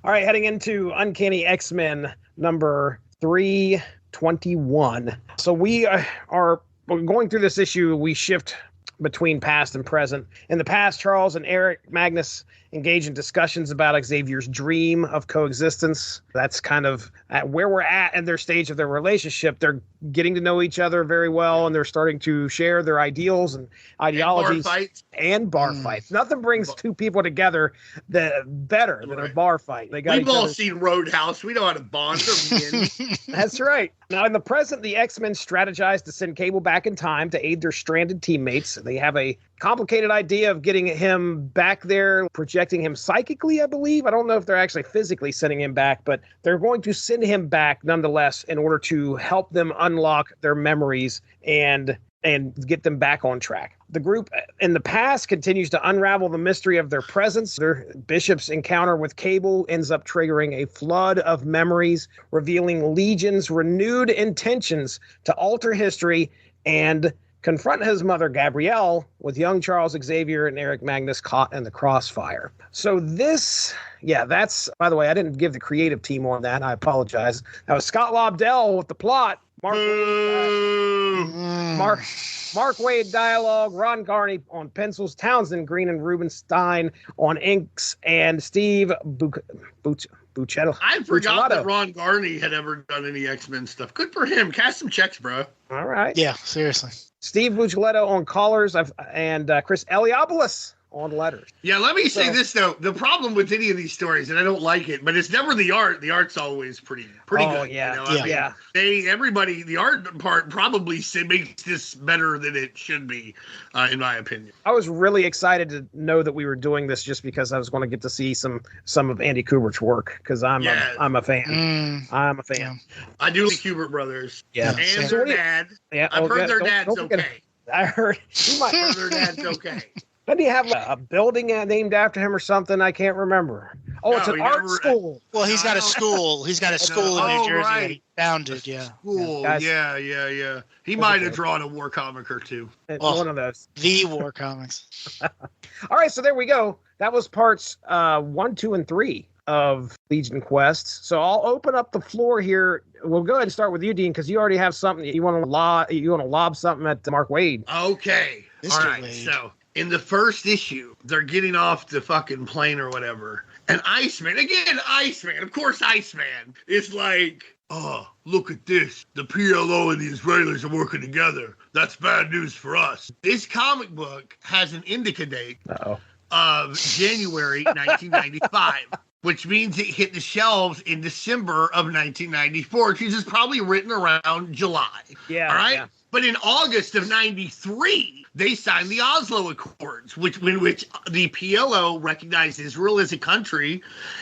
All right, heading into Uncanny X-Men number 321. So we are going through this issue. We shift between past and present. In the past, Charles and Eric Magnus engage in discussions about Xavier's dream of coexistence. That's kind of at where we're at in their stage of their relationship. They're getting to know each other very well, and they're starting to share their ideals and ideologies. And bar fights. Nothing brings two people together better than a bar fight. We've all seen Roadhouse. We know how to bond. That's right. Now, in the present, the X-Men strategize to send Cable back in time to aid their stranded teammates. They have a complicated idea of getting him back there, projecting him psychically, I believe. I don't know if they're actually physically sending him back, but they're going to send him back nonetheless in order to help them unlock their memories and get them back on track. The group in the past continues to unravel the mystery of their presence. Their Bishop's encounter with Cable ends up triggering a flood of memories, revealing Legion's renewed intentions to alter history and confront his mother, Gabrielle, with young Charles Xavier and Eric Magnus caught in the crossfire. So that's, by the way, I didn't give the creative team on that. I apologize. That was Scott Lobdell with the plot. Mark Waid dialogue, Ron Garney on pencils, Townsend, Green, and Rubenstein on inks, and Steve Bucchetto. I forgot that Ron Garney had ever done any X-Men stuff. Good for him. Cash some checks, bro. All right. Yeah, seriously. Steve Bucchetto on colors and Chris Eliopoulos on letters. Yeah, let me say this though. The problem with any of these stories, and I don't like it, but it's never the art. The art's always pretty good. Yeah, you know? I mean, everybody, the art part probably makes this better than it should be, in my opinion. I was really excited to know that we were doing this just because I was going to get to see some of Andy Kubert's work because I'm a fan. I'm a fan. Yeah. I do like Kubert brothers. Yeah, and their dad. Yeah, I've heard their dad's okay. I heard he might. Their dad's okay. Doesn't he have a building named after him or something? I can't remember. Oh, no, it's an art school. Well, he's got a school. He's got a school in New Jersey that he founded. School. Yeah. He might have drawn a war comic or two. One of those. The war comics. All right, so there we go. That was parts 1, 2, and 3 of Legion Quests. So I'll open up the floor here. We'll go ahead and start with you, Dean, because you already have something you want to lob something at Mark Waid. Okay. Mr. All right. Wade. So in the first issue, they're getting off the fucking plane or whatever. And Iceman, of course, Iceman is like, oh, look at this. The PLO and the Israelis are working together. That's bad news for us. This comic book has an indica date of January 1995. Which means it hit the shelves in December of 1994, which is probably written around July. Yeah. All right? Yeah. But in August of 93, they signed the Oslo Accords, in which the PLO recognized Israel as a country,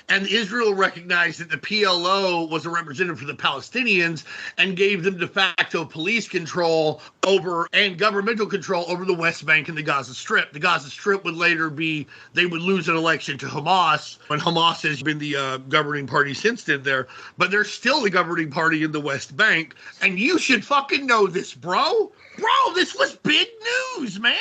and Israel recognized that the PLO was a representative for the Palestinians and gave them de facto police control over and governmental control over the West Bank and the Gaza Strip. The Gaza Strip would later they would lose an election to Hamas, and Hamas has been the governing party since then there, but they're still the governing party in the West Bank, and you should fucking know this, bro. Bro, this was big news, man.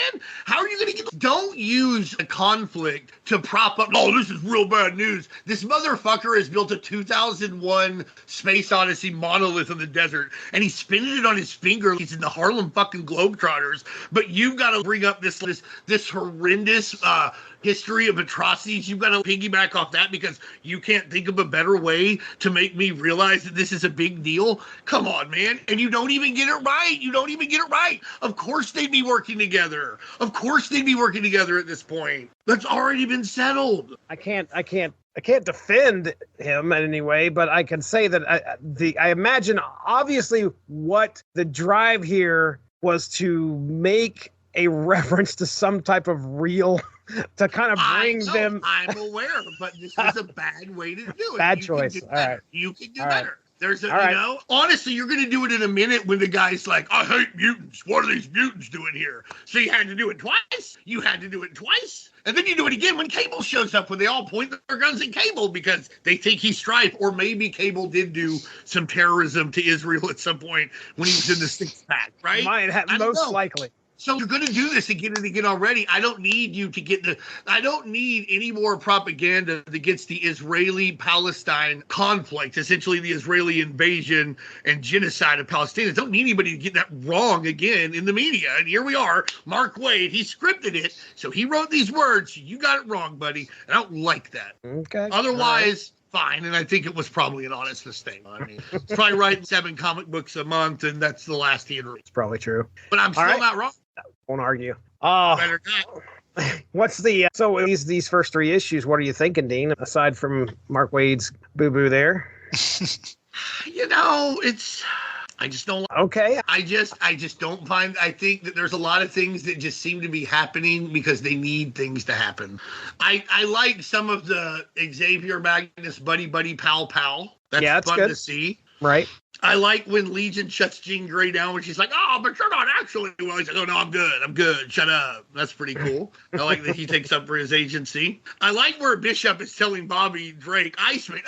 How are you going to Don't use a conflict to prop up, oh, this is real bad news. This motherfucker has built a 2001 Space Odyssey monolith in the desert, and he's spinning it on his finger. He's in the Harlem fucking Globetrotters. But you've got to bring up this horrendous history of atrocities. You've got to piggyback off that because you can't think of a better way to make me realize that this is a big deal. Come on, man. And you don't even get it right. Of course they'd be working together. At this point. That's already been settled. I can't defend him in any way, but I can say that I imagine obviously what the drive here was to make a reference to some type of real to kind of bring them. I'm aware, but this was a bad way to do it. Bad choice. All right. You can do better. Honestly, you're going to do it in a minute when the guy's like, I hate mutants. What are these mutants doing here? So you had to do it twice. And then you do it again when Cable shows up, when they all point their guns at Cable because they think he's Strife. Or maybe Cable did do some terrorism to Israel at some point when he was in the six pack, right? Most likely. So you're going to do this again and again already. I don't need you to I don't need any more propaganda that gets the Israeli-Palestine conflict, essentially the Israeli invasion and genocide of Palestinians. I don't need anybody to get that wrong again in the media. And here we are, Mark Waid, he scripted it. So he wrote these words. You got it wrong, buddy. I don't like that. Okay. Otherwise, fine, and I think it was probably an honest mistake. I mean, it's probably writing 7 comic books a month, and that's the last he reads. It's probably true. But I'm still not wrong. Won't argue. Better not. What's so these first 3 issues? What are you thinking, Dean? Aside from Mark Waid's boo boo there, I just don't. Okay. I just don't find. I think that there's a lot of things that just seem to be happening because they need things to happen. I like some of the Xavier Magnus buddy pal. That's fun good to see. Right. I like when Legion shuts Jean Grey down when she's like, oh, but you're not actually well. He's like, oh, no, I'm good. Shut up. That's pretty cool. I like that he takes up for his agency. I like where Bishop is telling Bobby Drake, Iceman,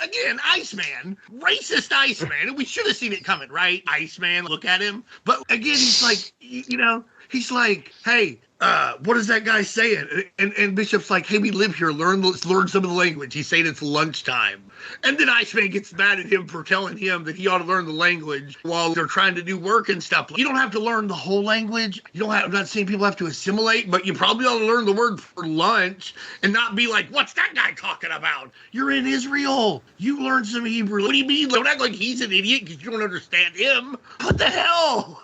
racist Iceman. And we should have seen it coming, right? Iceman, look at him. But again, he's like, he's like, hey, what is that guy saying? And Bishop's like, hey, we live here. Let's learn some of the language. He's saying it's lunchtime. And then Iceman gets mad at him for telling him that he ought to learn the language while they're trying to do work and stuff. You don't have to learn the whole language. I'm not saying people have to assimilate, but you probably ought to learn the word for lunch and not be like, what's that guy talking about? You're in Israel. You learn some Hebrew. What do you mean? Don't act like he's an idiot because you don't understand him. What the hell?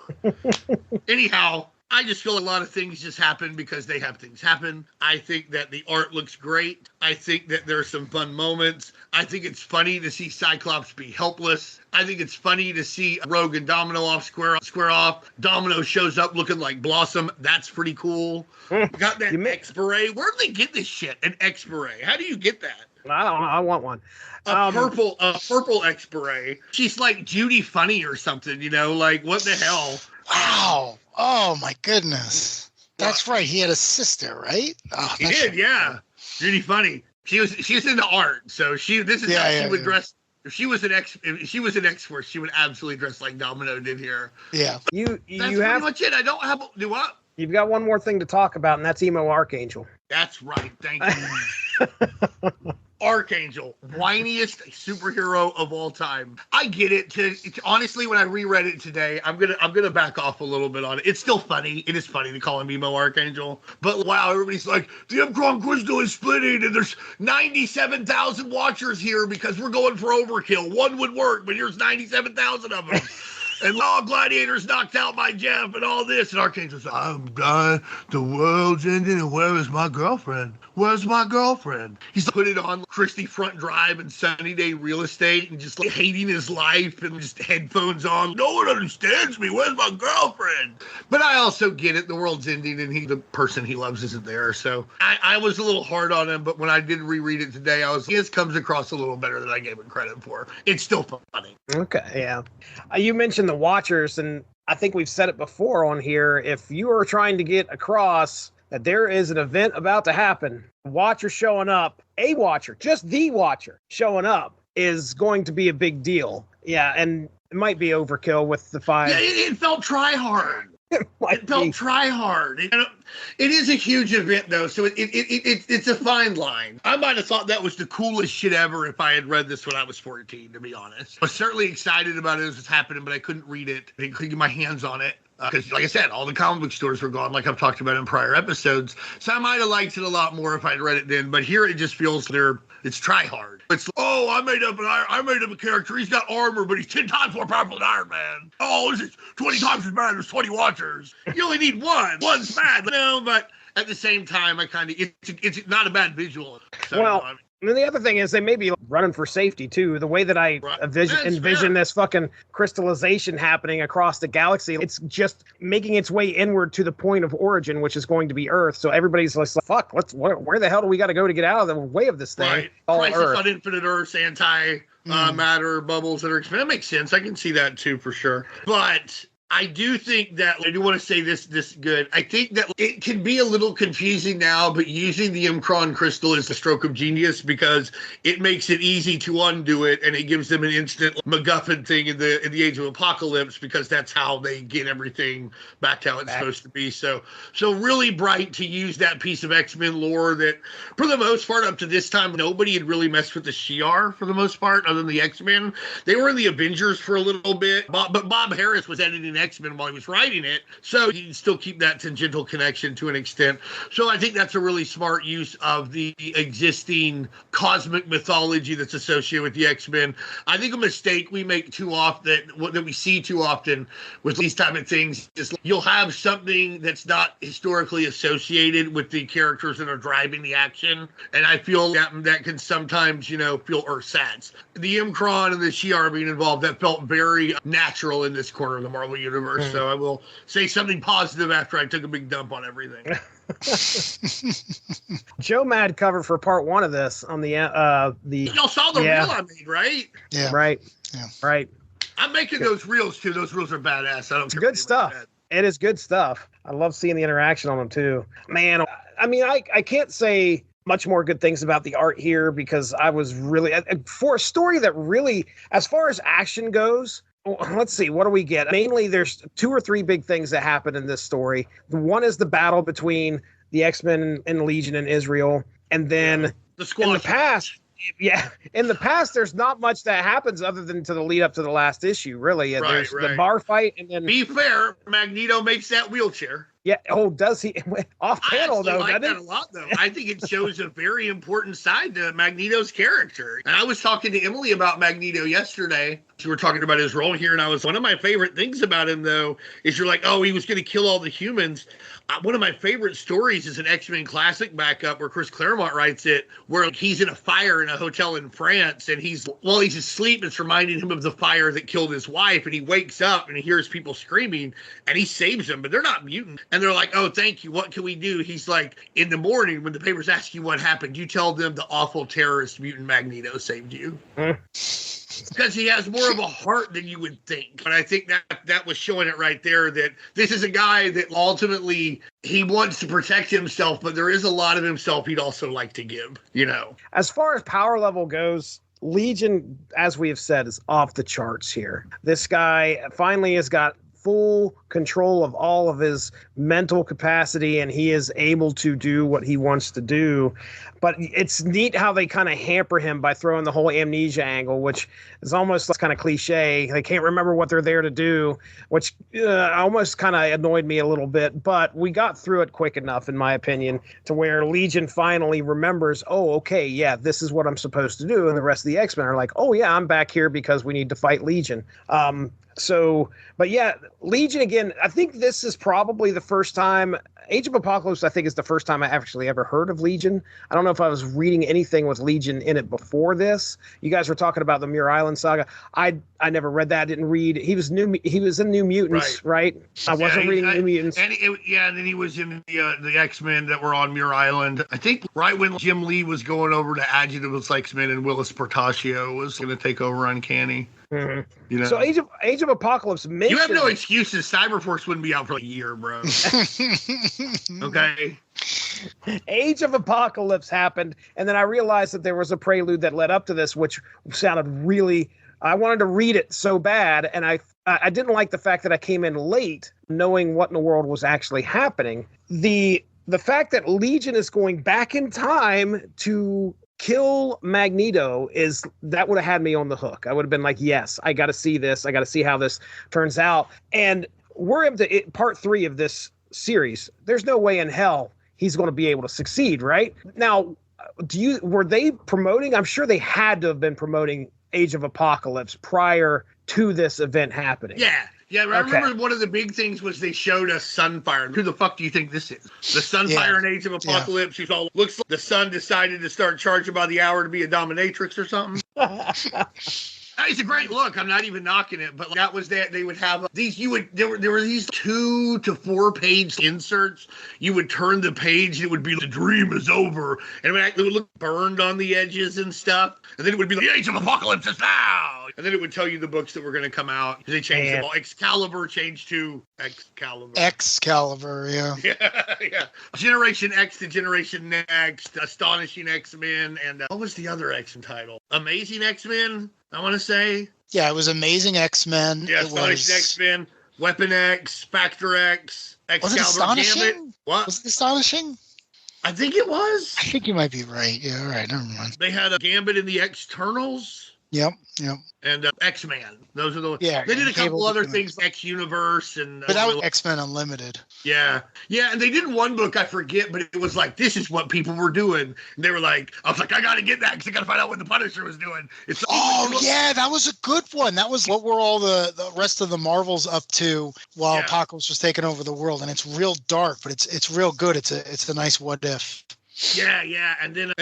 Anyhow, I just feel a lot of things just happen because they have things happen. I think that the art looks great. I think that there are some fun moments. I think it's funny to see Cyclops be helpless. I think it's funny to see Rogue and Domino square off. Domino shows up looking like Blossom. That's pretty cool. Got that X beret. Where did they get this shit? An X beret. How do you get that? I don't know. I want one. A purple X beret. She's like Judy Funny or something, like what the hell? Wow. Oh my goodness. That's right. He had a sister, right? Oh, he did, yeah. Judy Funny. She was into art, so she would dress. If she was an X Force, she would absolutely dress like Domino did here. Yeah. That's pretty much it. I don't have do what? You've got one more thing to talk about, and that's Emo Archangel. That's right. Thank you. Archangel, whiniest superhero of all time. I get it. Honestly, when I reread it today, I'm gonna back off a little bit on it. It's still funny. It is funny to call him Emo Archangel. But wow, everybody's like, the Uncron crystal is splitting, and there's 97,000 watchers here because we're going for overkill. One would work, but here's 97,000 of them. And Gladiators knocked out my Jeff and all this. And Archangel's like, I'm dying. The world's ending. And where is my girlfriend? Where's my girlfriend? He's put it on Christie Front Drive and Sunny Day Real Estate and just like hating his life and just headphones on. No one understands me. Where's my girlfriend? But I also get it. The world's ending and the person he loves isn't there. So I was a little hard on him. But when I did reread it today, his comes across a little better than I gave him credit for. It's still funny. Okay, yeah. You mentioned the Watchers, and I think we've said it before on here. If you are trying to get across that there is an event about to happen, Watcher showing up, a Watcher, just the Watcher showing up is going to be a big deal. Yeah, and it might be overkill with the 5. Yeah, it felt try hard. It felt try hard. It is a huge event, though, so it's a fine line. I might have thought that was the coolest shit ever if I had read this when I was 14, to be honest. I was certainly excited about it as it's happening, but I couldn't read it. I couldn't get my hands on it. Because, like I said, all the comic book stores were gone, like I've talked about in prior episodes. So I might have liked it a lot more if I'd read it then. But here it just feels it's try hard. It's, I made up a character. He's got armor, but he's 10 times more powerful than Iron Man. Oh, this is 20 times as bad. There's 20 Watchers. You only need one. One's bad. No, but at the same time, it's not a bad visual. So, well, and then the other thing is they may be running for safety, too. The way that I envision this fucking crystallization happening across the galaxy, it's just making its way inward to the point of origin, which is going to be Earth. So everybody's like, fuck, where the hell do we got to go to get out of the way of this thing? Right. Crisis on Infinite Earths, anti-matter bubbles that are expanding. That makes sense. I can see that, too, for sure. But I do think that, I do want to say this good. I think that it can be a little confusing now, but using the Uncron crystal is a stroke of genius because it makes it easy to undo it, and it gives them an instant MacGuffin thing in the Age of Apocalypse because that's how they get everything back to how it's supposed to be. So really bright to use that piece of X-Men lore that, for the most part, up to this time, nobody had really messed with the Shi'ar for the most part, other than the X-Men. They were in the Avengers for a little bit, but Bob Harris was editing X-Men while he was writing it, so you can still keep that tangential connection to an extent. So I think that's a really smart use of the existing cosmic mythology that's associated with the X-Men. I think a mistake we make too often, that we see too often with these type of things, is you'll have something that's not historically associated with the characters that are driving the action, and I feel that can sometimes, feel ersatz. The Uncron and the Shi'ar being involved, that felt very natural in this corner of the Marvel Universe. So I will say something positive after I took a big dump on everything. Joe Mad cover for part 1 of this on the y'all saw the reel I made, right? Yeah. Right. Yeah. Right. I'm making those reels too. Those reels are badass. I don't care. Good stuff. It is good stuff. I love seeing the interaction on them too. Man, I mean, I can't say much more good things about the art here because I was really, for a story that really, as far as action goes, let's see, what do we get? Mainly, there's 2 or 3 big things that happen in this story. One is the battle between the X-Men and Legion and Israel. And then in the past, there's not much that happens other than to the lead up to the last issue, really. There's the bar fight. And then, be fair, Magneto makes that wheelchair. Yeah. Oh, does he? Off panel, though, I like doesn't that it? a lot, though. I think it shows a very important side to Magneto's character. And I was talking to Emily about Magneto yesterday. We were talking about his role here, and one of my favorite things about him, though, is you're like, oh, he was going to kill all the humans. One of my favorite stories is an X-Men classic backup where Chris Claremont writes it, where he's in a fire in a hotel in France, and while he's asleep, it's reminding him of the fire that killed his wife, and he wakes up and he hears people screaming, and he saves them, but they're not mutant. And they're like, oh, thank you, what can we do? He's like, in the morning, when the papers ask you what happened, you tell them the awful terrorist mutant Magneto saved you. Because he has more of a heart than you would think. But I think that was showing it right there, that this is a guy that ultimately he wants to protect himself, but there is a lot of himself he'd also like to give, you know. As far as power level goes, Legion, as we have said, is off the charts here. This guy finally has got full control of all of his mental capacity, and he is able to do what he wants to do. But it's neat how they kind of hamper him by throwing the whole amnesia angle, which is almost kind of cliche. They can't remember what they're there to do, which almost kind of annoyed me a little bit. But we got through it quick enough, in my opinion, to where Legion finally remembers, oh, okay, yeah, this is what I'm supposed to do. And the rest of the X-Men are like, oh, yeah, I'm back here because we need to fight Legion. But yeah, Legion again, I think this is probably the first time. Age of Apocalypse, I think, is the first time I actually ever heard of Legion. I don't know if I was reading anything with Legion in it before this. You guys were talking about the Muir Island saga. I never read that. Didn't read. He was in New Mutants, right? I wasn't reading New Mutants. And then he was in the X-Men that were on Muir Island. I think right when Jim Lee was going over to Adjutant with X-Men and Willis Portacio was going to take over Uncanny. Mm-hmm. You know? So Age of Apocalypse mentioned... You have no excuses. Cyberforce wouldn't be out for a year, bro. Okay? Age of Apocalypse happened, and then I realized that there was a prelude that led up to this, which sounded really... I wanted to read it so bad, and I didn't like the fact that I came in late, knowing what in the world was actually happening. The fact that Legion is going back in time to kill Magneto that would have had me on the hook. I would have been like, yes, I got to see this. I got to see how this turns out. And we're into part 3 of this series. There's no way in hell he's going to be able to succeed, right? Now, were they promoting? I'm sure they had to have been promoting Age of Apocalypse prior to this event happening. Yeah, I remember one of the big things was they showed us Sunfire. Who the fuck do you think this is? The Sunfire in Age of Apocalypse. She's all looks like the sun decided to start charging by the hour to be a dominatrix or something. It's a great look. I'm not even knocking it, but that was that. They would have these. There were these 2 to 4 page inserts. You would turn the page, and it would be the dream is over, and it would look burned on the edges and stuff. And then it would be the Age of Apocalypse is now, and then it would tell you the books that were going to come out. They changed them all. Excalibur changed to Excalibur. Excalibur, yeah. Yeah. Generation X to Generation Next, Astonishing X-Men, and what was the other X-Men title? Amazing X-Men. I want to say. Yeah, it was Amazing X-Men. Yeah, Astonishing X-Men, Weapon X, Factor X, Excalibur. Was it Astonishing? Gambit. What? Was it Astonishing? I think it was. I think you might be right. Yeah, all right, never mind. They had a Gambit in the Externals. Yep. And X-Man. Those are the... Yeah. They did a couple other things, X-Universe and... But that was X-Men Unlimited. Yeah, and they did one book, I forget, but it was like, this is what people were doing. And they were like, I was like, I got to get that because I got to find out what the Punisher was doing. Yeah, that was a good one. That was what were all the rest of the Marvels up to while Apocalypse was taking over the world. And it's real dark, but it's real good. It's a nice what if. Yeah, and then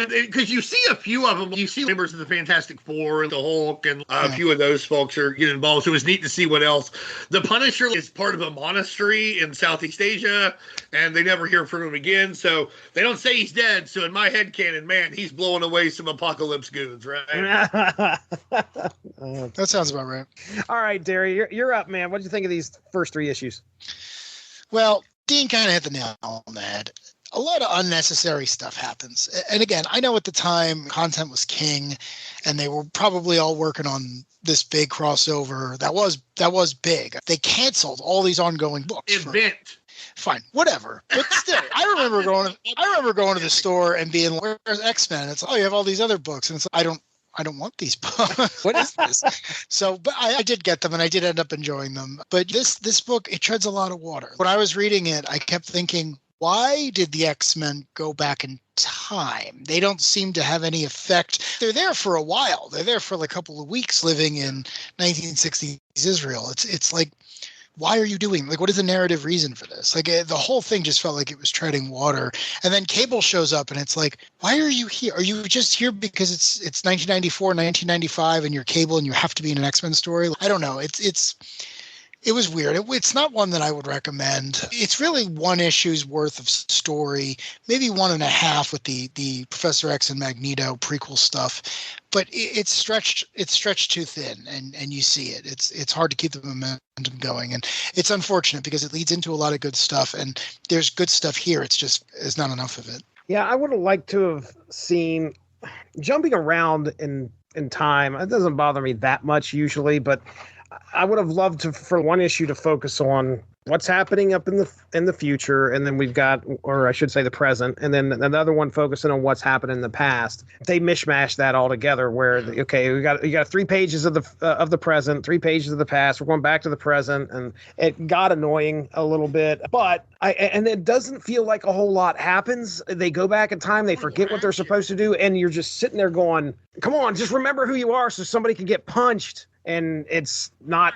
because you see a few of them, you see members of the Fantastic Four and the Hulk, and a few of those folks are getting involved. So it was neat to see what else. The Punisher is part of a monastery in Southeast Asia, and they never hear from him again. So they don't say he's dead. So in my headcanon, man, he's blowing away some Apocalypse goons, right? That sounds about right. All right, Darry, you're up, man. What did you think of these first 3 issues? Well, Dean kind of hit the nail on the head. A lot of unnecessary stuff happens. And again, I know at the time content was king and they were probably all working on this big crossover. That was big. They canceled all these ongoing books. Event. Fine, whatever. But still, I remember going to the store and being like, where's X-Men? It's, oh, you have all these other books. And it's, I don't I don't want these books. What is this? So, but I did get them, and I did end up enjoying them. But this book, it treads a lot of water. When I was reading it, I kept thinking, why did the X-Men go back in time? They don't seem to have any effect. They're there for a while. They're there for like a couple of weeks living in 1960s Israel. It's like, why are you doing, like, what is the narrative reason for this? Like, the whole thing just felt like it was treading water. And then Cable shows up, and it's like, why are you here? Are you just here because it's 1994, 1995, and you're Cable, and you have to be in an X-Men story? I don't know. It was weird. It's not one that I would recommend. It's really one issue's worth of story, maybe 1.5 with the Professor X and Magneto prequel stuff, but it's stretched too thin, and you see it. It's hard to keep the momentum going, and it's unfortunate because it leads into a lot of good stuff, and there's good stuff here. It's not enough of it. Yeah, I would have liked to have seen jumping around in time. It doesn't bother me that much usually, but I would have loved for one issue to focus on what's happening up in the future, and then we've got, or I should say the present, and then another one focusing on what's happened in the past. They mishmash that all together where, okay, you got 3 pages of the present, 3 pages of the past, we're going back to the present, and it got annoying a little bit, but and it doesn't feel like a whole lot happens. They go back in time, they forget what they're supposed to do, and you're just sitting there going, come on, just remember who you are so somebody can get punched. And it's not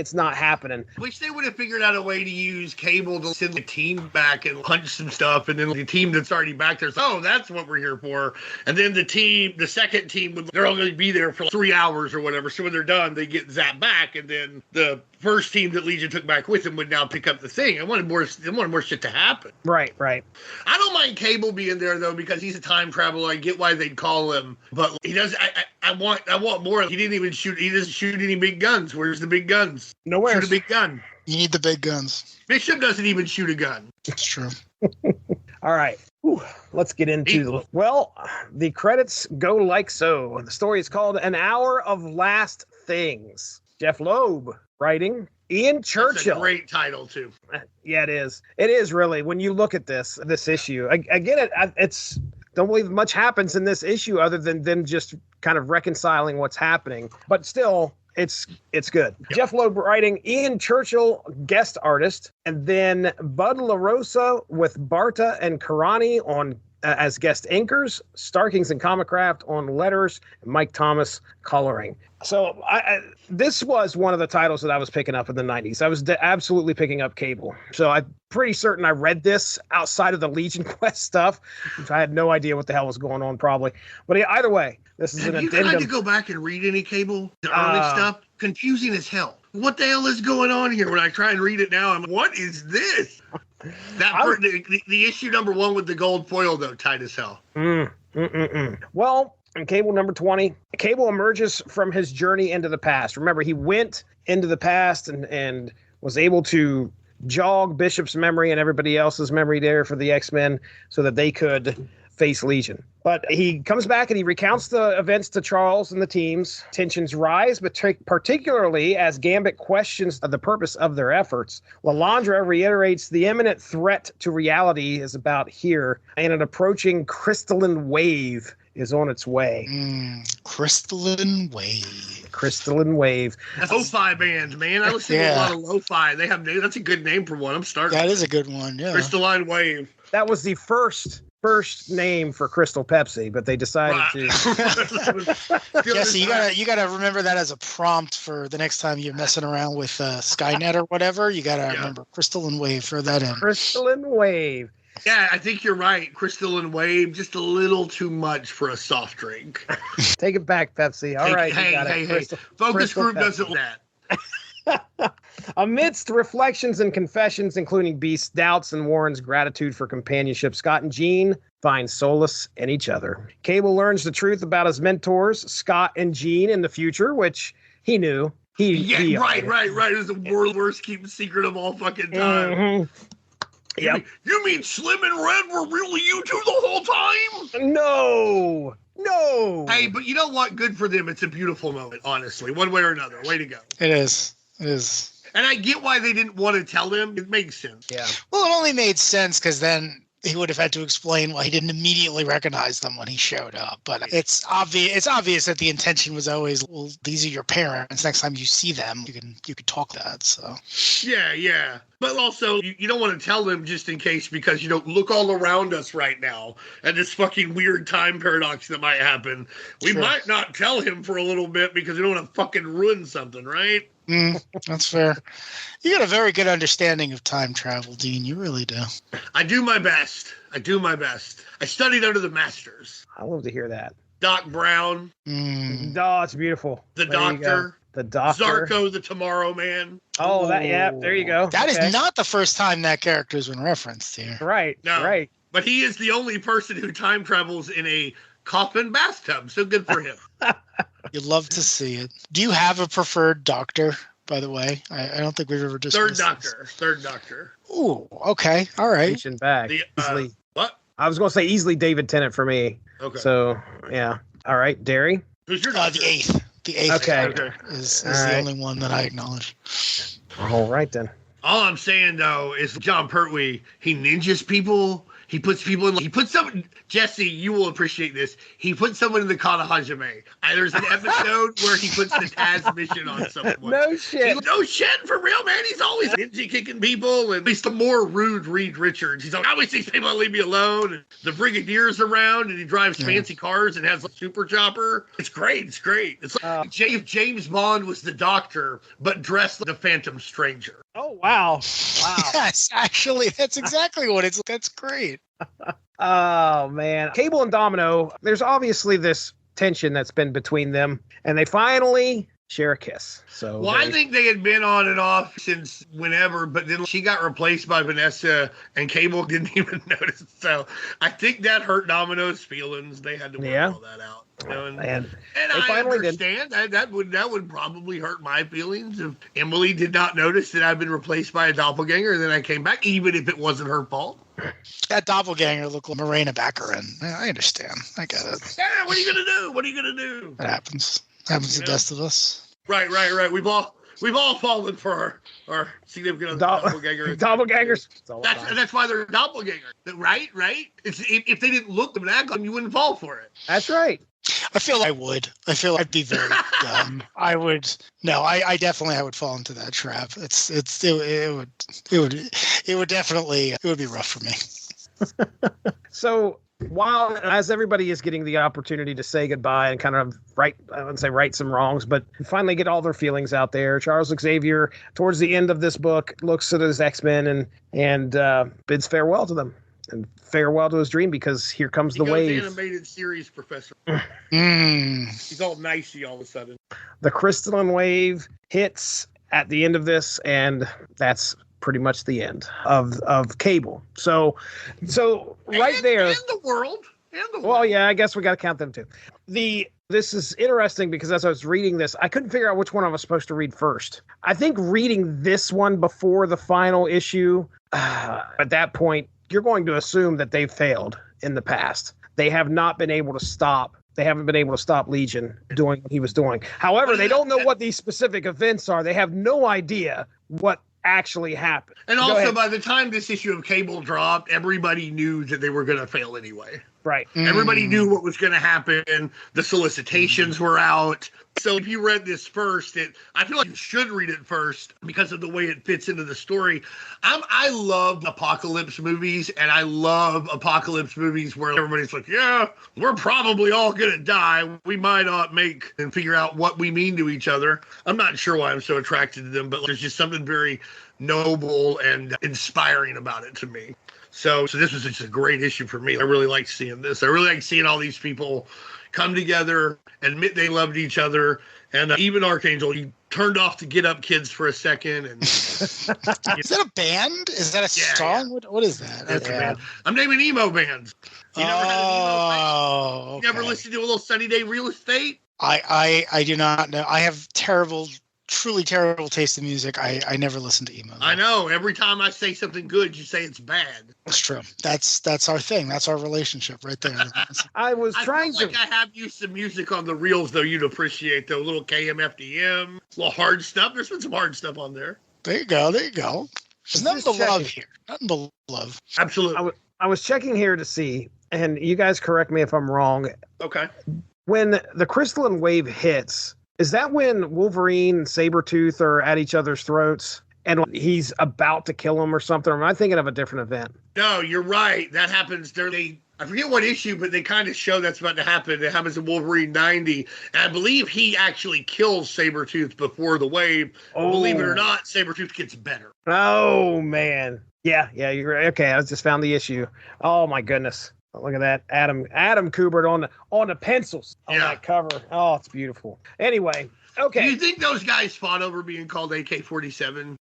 happening. Wish they would have figured out a way to use Cable to send the team back and punch some stuff, and then the team that's already back there, oh, that's what we're here for. And then the second team, they're only going to be there for 3 hours or whatever. So when they're done, they get zapped back, and then the first team that Legion took back with him would now pick up the thing. I wanted more shit to happen. Right. I don't mind Cable being there though, because he's a time traveler. I get why they'd call him, but he does. I want more. He didn't even shoot. He doesn't shoot any big guns. Where's the big guns? Nowhere. Shoot a big gun. You need the big guns. Bishop doesn't even shoot a gun. It's true. All right. Whew. Let's get into the credits go like so. The story is called An Hour of Last Things. Jeff Loeb writing. Ian Churchill. That's a great title too. Yeah, it is. It is really. When you look at this issue, I get it. It's don't believe much happens in this issue other than them just kind of reconciling what's happening. But still, it's good. Yep. Jeff Loeb writing, Ian Churchill guest artist, and then Bud LaRosa with Barta and Karani on as guest inkers, Starkings and Comicraft on letters, and Mike Thomas coloring. So this was one of the titles that I was picking up in the 90s. I was absolutely picking up Cable. So I'm pretty certain I read this outside of the Legion Quest stuff, which I had no idea what the hell was going on probably. But either way, this is an addendum. You tried to go back and read any Cable? The early stuff? Confusing as hell. What the hell is going on here? When I try and read it now, I'm like, what is this? The issue number 1 with the gold foil, though, tight as hell. Well, in Cable number 20, Cable emerges from his journey into the past. Remember, he went into the past and was able to jog Bishop's memory and everybody else's memory there for the X-Men so that they could face Legion. But he comes back and he recounts the events to Charles and the teams. Tensions rise, but particularly as Gambit questions the purpose of their efforts. Lalandra reiterates the imminent threat to reality is about here, and an approaching crystalline wave is on its way. Crystalline Wave. Crystalline Wave. That's lo-fi bands, man. I listen to a lot of lo-fi. That's a good name for one. I'm starting. That is a good one, yeah. Crystalline Wave. That was the first name for Crystal Pepsi, but they decided to. Jesse, you gotta remember that as a prompt for the next time you're messing around with Skynet or whatever. You gotta remember Crystalline Wave. Throw that in. Crystalline Wave. Yeah, I think you're right. Crystalline Wave, just a little too much for a soft drink. Take it back, Pepsi. All right. Hey. Focus group doesn't that. Amidst reflections and confessions, including Beast's doubts and Warren's gratitude for companionship, Scott and Jean find solace in each other. Cable learns the truth about his mentors, Scott and Jean, in the future, which he knew. Right. It was the worst keep secret of all fucking time. Mm-hmm. Yep. You mean Slim and Red were really you two the whole time? No. Hey, but you know what? Good for them. It's a beautiful moment, honestly. One way or another. Way to go. It is. And I get why they didn't want to tell him. It makes sense. Yeah. Well, it only made sense because then he would have had to explain why he didn't immediately recognize them when he showed up. But it's obvious. It's obvious that the intention was always, well, these are your parents. Next time you see them, you can talk that. So Yeah. But also, you don't want to tell them just in case, because, look all around us right now and this fucking weird time paradox that might happen. We might not tell him for a little bit because we don't want to fucking ruin something, right? That's fair. You got a very good understanding of time travel, Dean. You really do. I do my best. I studied under the masters. I love to hear that. Doc Brown. Oh, it's beautiful. The Doctor. The Doctor. Zarko, the Tomorrow Man. Oh, there you go. That is not the first time that character has been referenced here. Right. No, right. But he is the only person who time travels in a coffin bathtub. So good for him. You'd love to see it. Do you have a preferred Doctor, by the way? I don't think we've ever discussed Third Doctor. Ooh, okay. All right. Reaching back. Easily. What? I was going to say easily David Tennant for me. Okay. So, yeah. All right, Darry? Who's your Doctor? The eighth. The eighth Okay. is the only one that I acknowledge. All right, then. All I'm saying, though, is John Pertwee, he ninjas people. He puts people in. He puts someone. Jesse, you will appreciate this. He puts someone in the Kata Hajime. There's an episode where he puts the Taz mission on someone. No shit. No shit, for real, man. He's always ninja kicking people, and he's the more rude Reed Richards. He's like, I always these people leave me alone. And the Brigadier's around, and he drives fancy cars and has a super chopper. It's great. It's like if James Bond was the Doctor, but dressed like the Phantom Stranger. Oh, wow. Yes, actually, that's exactly what it's. That's great. Oh, man. Cable and Domino, there's obviously this tension that's been between them, and they finally share a kiss. So I think they had been on and off since whenever, but then she got replaced by Vanessa, and Cable didn't even notice. So I think that hurt Domino's feelings. They had to work all that out. And I understand that would probably hurt my feelings if Emily did not notice that I've been replaced by a doppelganger, and then I came back, even if it wasn't her fault. That doppelganger looked like Morena Baccarin. I understand. I get it. Yeah, what are you gonna do? That happens. Happens to the best of us. Right. We've all fallen for our significant doppelganger. Doppelgangers. That's why they're doppelganger. Right? If they didn't look them and act like them, you wouldn't fall for it. That's right. I feel I would. I feel I'd be very dumb. I would. No, I definitely would fall into that trap. It would be rough for me. So while as everybody is getting the opportunity to say goodbye and kind of right some wrongs, but finally get all their feelings out there, Charles Xavier towards the end of this book looks at his X-Men and bids farewell to them. And farewell to his dream, because here comes the wave. Animated series professor. He's all nicey all of a sudden. The crystalline wave hits at the end of this, and that's pretty much the end of Cable. So right there. And the world. Well, yeah, I guess we got to count them too. This is interesting because as I was reading this, I couldn't figure out which one I was supposed to read first. I think reading this one before the final issue, at that point, you're going to assume that they've failed in the past. They have not been able to stop. They haven't been able to stop Legion doing what he was doing. However, they don't know what these specific events are. They have no idea what actually happened. And also, by the time this issue of Cable dropped, everybody knew that they were going to fail anyway. Right. Everybody knew what was going to happen. The solicitations were out. So if you read this first, I feel like you should read it first because of the way it fits into the story. I love apocalypse movies, and I love apocalypse movies where everybody's like, yeah, we're probably all going to die. We might not make and figure out what we mean to each other. I'm not sure why I'm so attracted to them, but there's just something very noble and inspiring about it to me. So this was just a great issue for me. I really liked seeing this. I really liked seeing all these people come together, admit they loved each other, and even Archangel, he turned off the Get Up Kids for a second. And is that a band? Is that a song? Yeah. What is that? That's a band. I'm naming emo bands. You never had an emo band? Okay. You ever listened to a little Sunny Day Real Estate? I do not know. I have truly terrible taste in music. I never listen to emo. I know. Every time I say something good, you say it's bad. That's true. That's our thing. That's our relationship right there. I have you some music on the reels, though, you'd appreciate, though. A little KMFDM, a little hard stuff. There's been some hard stuff on there. There you go. There's nothing but love here. Nothing but love. Absolutely. I was checking here to see, and you guys correct me if I'm wrong. Okay. When the crystalline wave hits, is that when Wolverine and Sabretooth are at each other's throats and he's about to kill him or something? Or am I thinking of a different event? No, you're right. That happens during I forget what issue, but they kind of show that's about to happen. It happens in Wolverine 90. And I believe he actually kills Sabretooth before the wave. Oh. Believe it or not, Sabretooth gets better. Oh, man. Yeah, you're right. Okay, I just found the issue. Oh, my goodness. Look at that. Adam Kubert on the pencils on that cover. Oh, it's beautiful. Anyway, okay. Do you think those guys fought over being called AK-47?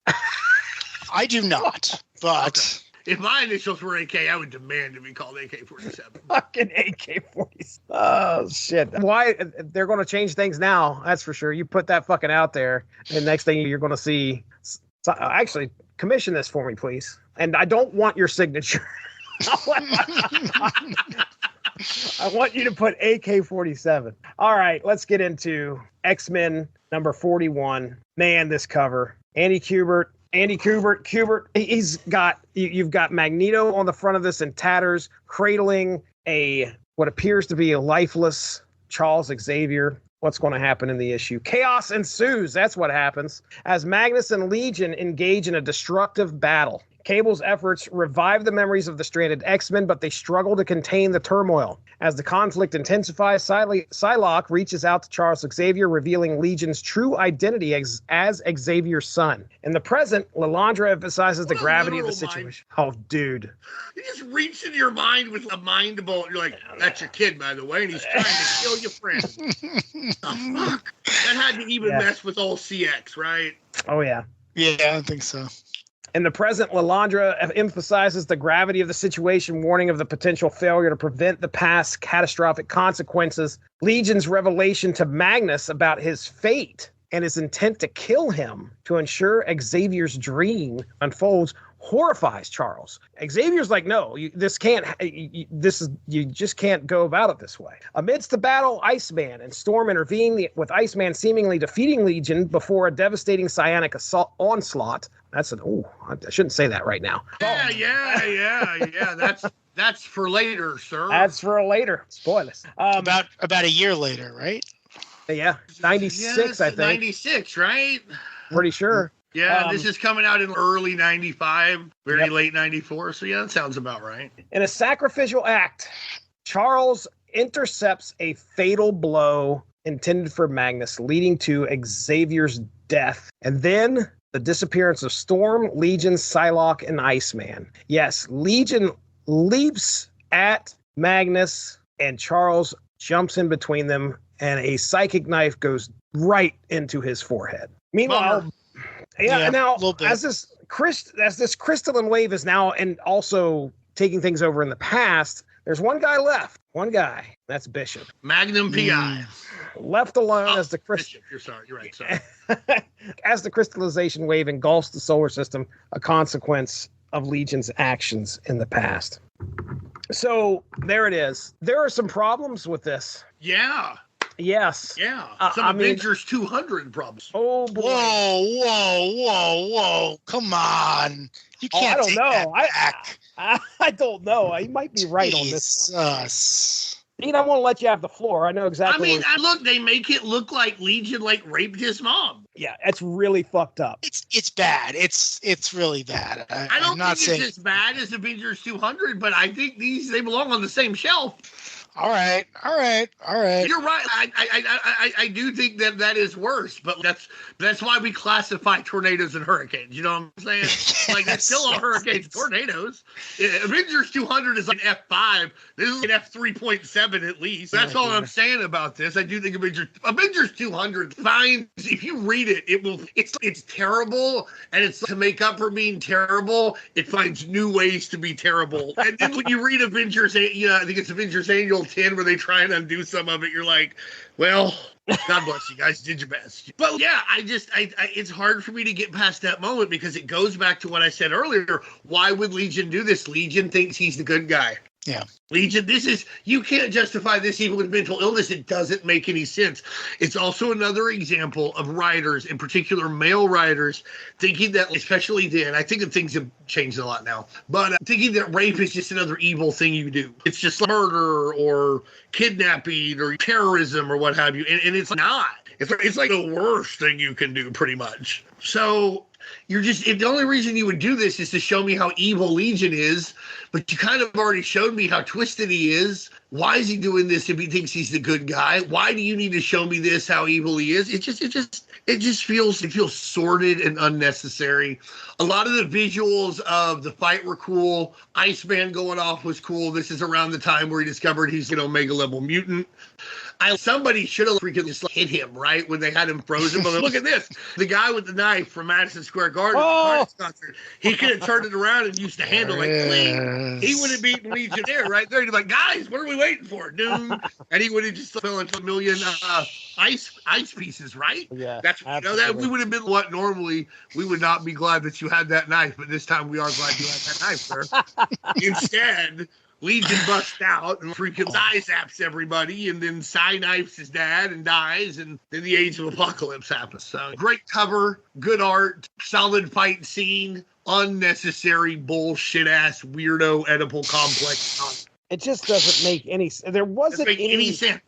I do not, but... Okay. If my initials were AK, I would demand to be called AK-47. Fucking AK-47. Oh, shit. Why? They're going to change things now. That's for sure. You put that fucking out there, and next thing you're going to see... So, actually, commission this for me, please. And I don't want your signature. I want you to put AK-47. All right, let's get into X-Men number 41. Man, this cover. Andy Kubert, you've got Magneto on the front of this in tatters, cradling what appears to be a lifeless Charles Xavier. What's going to happen in the issue? Chaos ensues. That's what happens as Magnus and Legion engage in a destructive battle. Cable's efforts revive the memories of the stranded X-Men, but they struggle to contain the turmoil. As the conflict intensifies, Psylocke reaches out to Charles Xavier, revealing Legion's true identity as Xavier's son. In the present, Lilandra emphasizes the gravity of the situation. Oh, dude. You just reach into your mind with a mind bolt. You're like, that's your kid, by the way, and he's trying to kill your friend. Oh, fuck. That had to even mess with old CX, right? Oh, yeah. Yeah, I think so. In the present, Lilandra emphasizes the gravity of the situation, warning of the potential failure to prevent the past's catastrophic consequences. Legion's revelation to Magnus about his fate and his intent to kill him to ensure Xavier's dream unfolds horrifies Charles. Xavier's like, no, you just can't go about it this way. Amidst the battle, Iceman and Storm intervene, with Iceman seemingly defeating Legion before a devastating psionic onslaught. I shouldn't say that right now. Yeah. That's for later, sir. That's for later. Spoilers. About a year later, right? Yeah, 96, I think. 96, right? Pretty sure. Yeah, this is coming out in early 95, late 94. So, yeah, that sounds about right. In a sacrificial act, Charles intercepts a fatal blow intended for Magnus, leading to Xavier's death. And then the disappearance of Storm, Legion, Psylocke, and Iceman. Yes, Legion leaps at Magnus, and Charles jumps in between them, and a psychic knife goes right into his forehead. Meanwhile... now as this crystalline wave is now and also taking things over in the past, there's one guy left. That's Bishop. Magnum PI. Left alone as the Bishop. You're right. Sorry. As the crystallization wave engulfs the solar system, a consequence of Legion's actions in the past. So there it is. There are some problems with this. Yeah. Yes. Yeah. Avengers 200 problems. Oh boy. Whoa. Come on. You can't I don't know. back. I don't know. You might be right on this one. Dean, I want to let you have the floor. I know exactly. Look, they make it look like Legion raped his mom. Yeah, it's really fucked up. It's bad. It's really bad. I don't think it's as bad as Avengers 200, but I think they belong on the same shelf. All right. You're right. I do think that is worse, but that's why we classify tornadoes and hurricanes. You know what I'm saying? Yes, it's still all hurricanes and tornadoes. Avengers 200 is like an F5. This is an F3.7 at least. That's all I'm saying about this. I do think Avengers 200 finds, if you read it, it's terrible, and it's to make up for being terrible, it finds new ways to be terrible. And then when you read Avengers, I think it's Avengers Annual 10 where they try and undo some of it, you're like, well, God bless you guys, did your best. But yeah, it's hard for me to get past that moment because it goes back to what I said earlier. Why would Legion do this? Legion thinks he's the good guy. Yeah. Legion, you can't justify this even with mental illness. It doesn't make any sense. It's also another example of writers, in particular male writers, thinking that, especially then, I think that things have changed a lot now, but thinking that rape is just another evil thing you do. It's just like murder or kidnapping or terrorism or what have you. And it's not. It's like the worst thing you can do, pretty much. So the only reason you would do this is to show me how evil Legion is, but you kind of already showed me how twisted he is. Why is he doing this if he thinks he's the good guy? Why do you need to show me this, how evil he is? It just feels sordid and unnecessary. A lot of the visuals of the fight were cool. Iceman going off was cool. This is around the time where he discovered he's an Omega level mutant. Somebody should have freaking just hit him, right, when they had him frozen. But look at this. The guy with the knife from Madison Square Garden, concert, he could have turned it around and used the handle like cling. He would have beaten Legion there, right there. He'd be like, guys, what are we waiting for, dude? And he would have just fell into a million ice pieces, right? Yeah, that's that we would have been what normally we would not be glad that you had that knife, but this time we are glad you had that knife, sir. Instead, Legion busts out and freaking zaps everybody, and then Psy knifes his dad and dies, and then the Age of Apocalypse happens. So great cover, good art, solid fight scene, unnecessary bullshit ass weirdo Oedipal complex. It just doesn't make any sense. There wasn't any sense.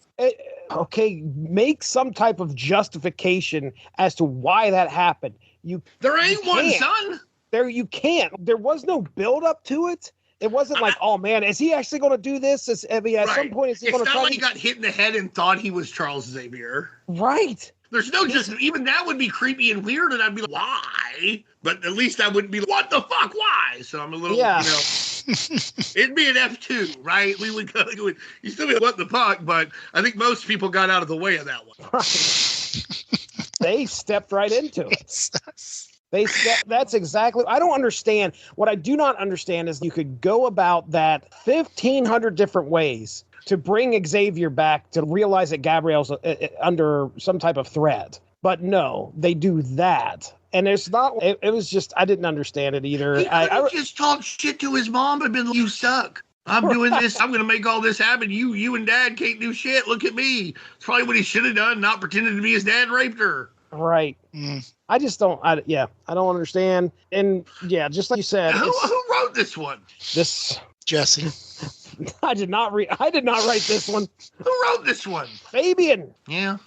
Okay, make some type of justification as to why that happened. There ain't one, son. You can't. There was no build up to it. It wasn't like, oh man, is he actually going to do this? At some point, is he going to? It's not like he got hit in the head and thought he was Charles Xavier. Right. There's no even that would be creepy and weird, and I'd be like, why? But at least I wouldn't be like, what the fuck, why? So I'm a little, it'd be an F2, right? We would go, you still be like, what the fuck? But I think most people got out of the way of that one. Right. They stepped right into it. That's exactly. I don't understand. What I do not understand is you could go about that 1,500 different ways to bring Xavier back to realize that Gabrielle's under some type of threat. But no, they do that. And it's not, it was just, I didn't understand it either. I just talked shit to his mom and been like, you suck. I'm doing this. I'm going to make all this happen. You and dad can't do shit. Look at me. It's probably what he should have done, not pretending to be his dad raped her. Right. I just don't. I don't understand. And yeah, just like you said, who wrote this one? This Jesse. I did not write this one. Who wrote this one? Fabian. Yeah.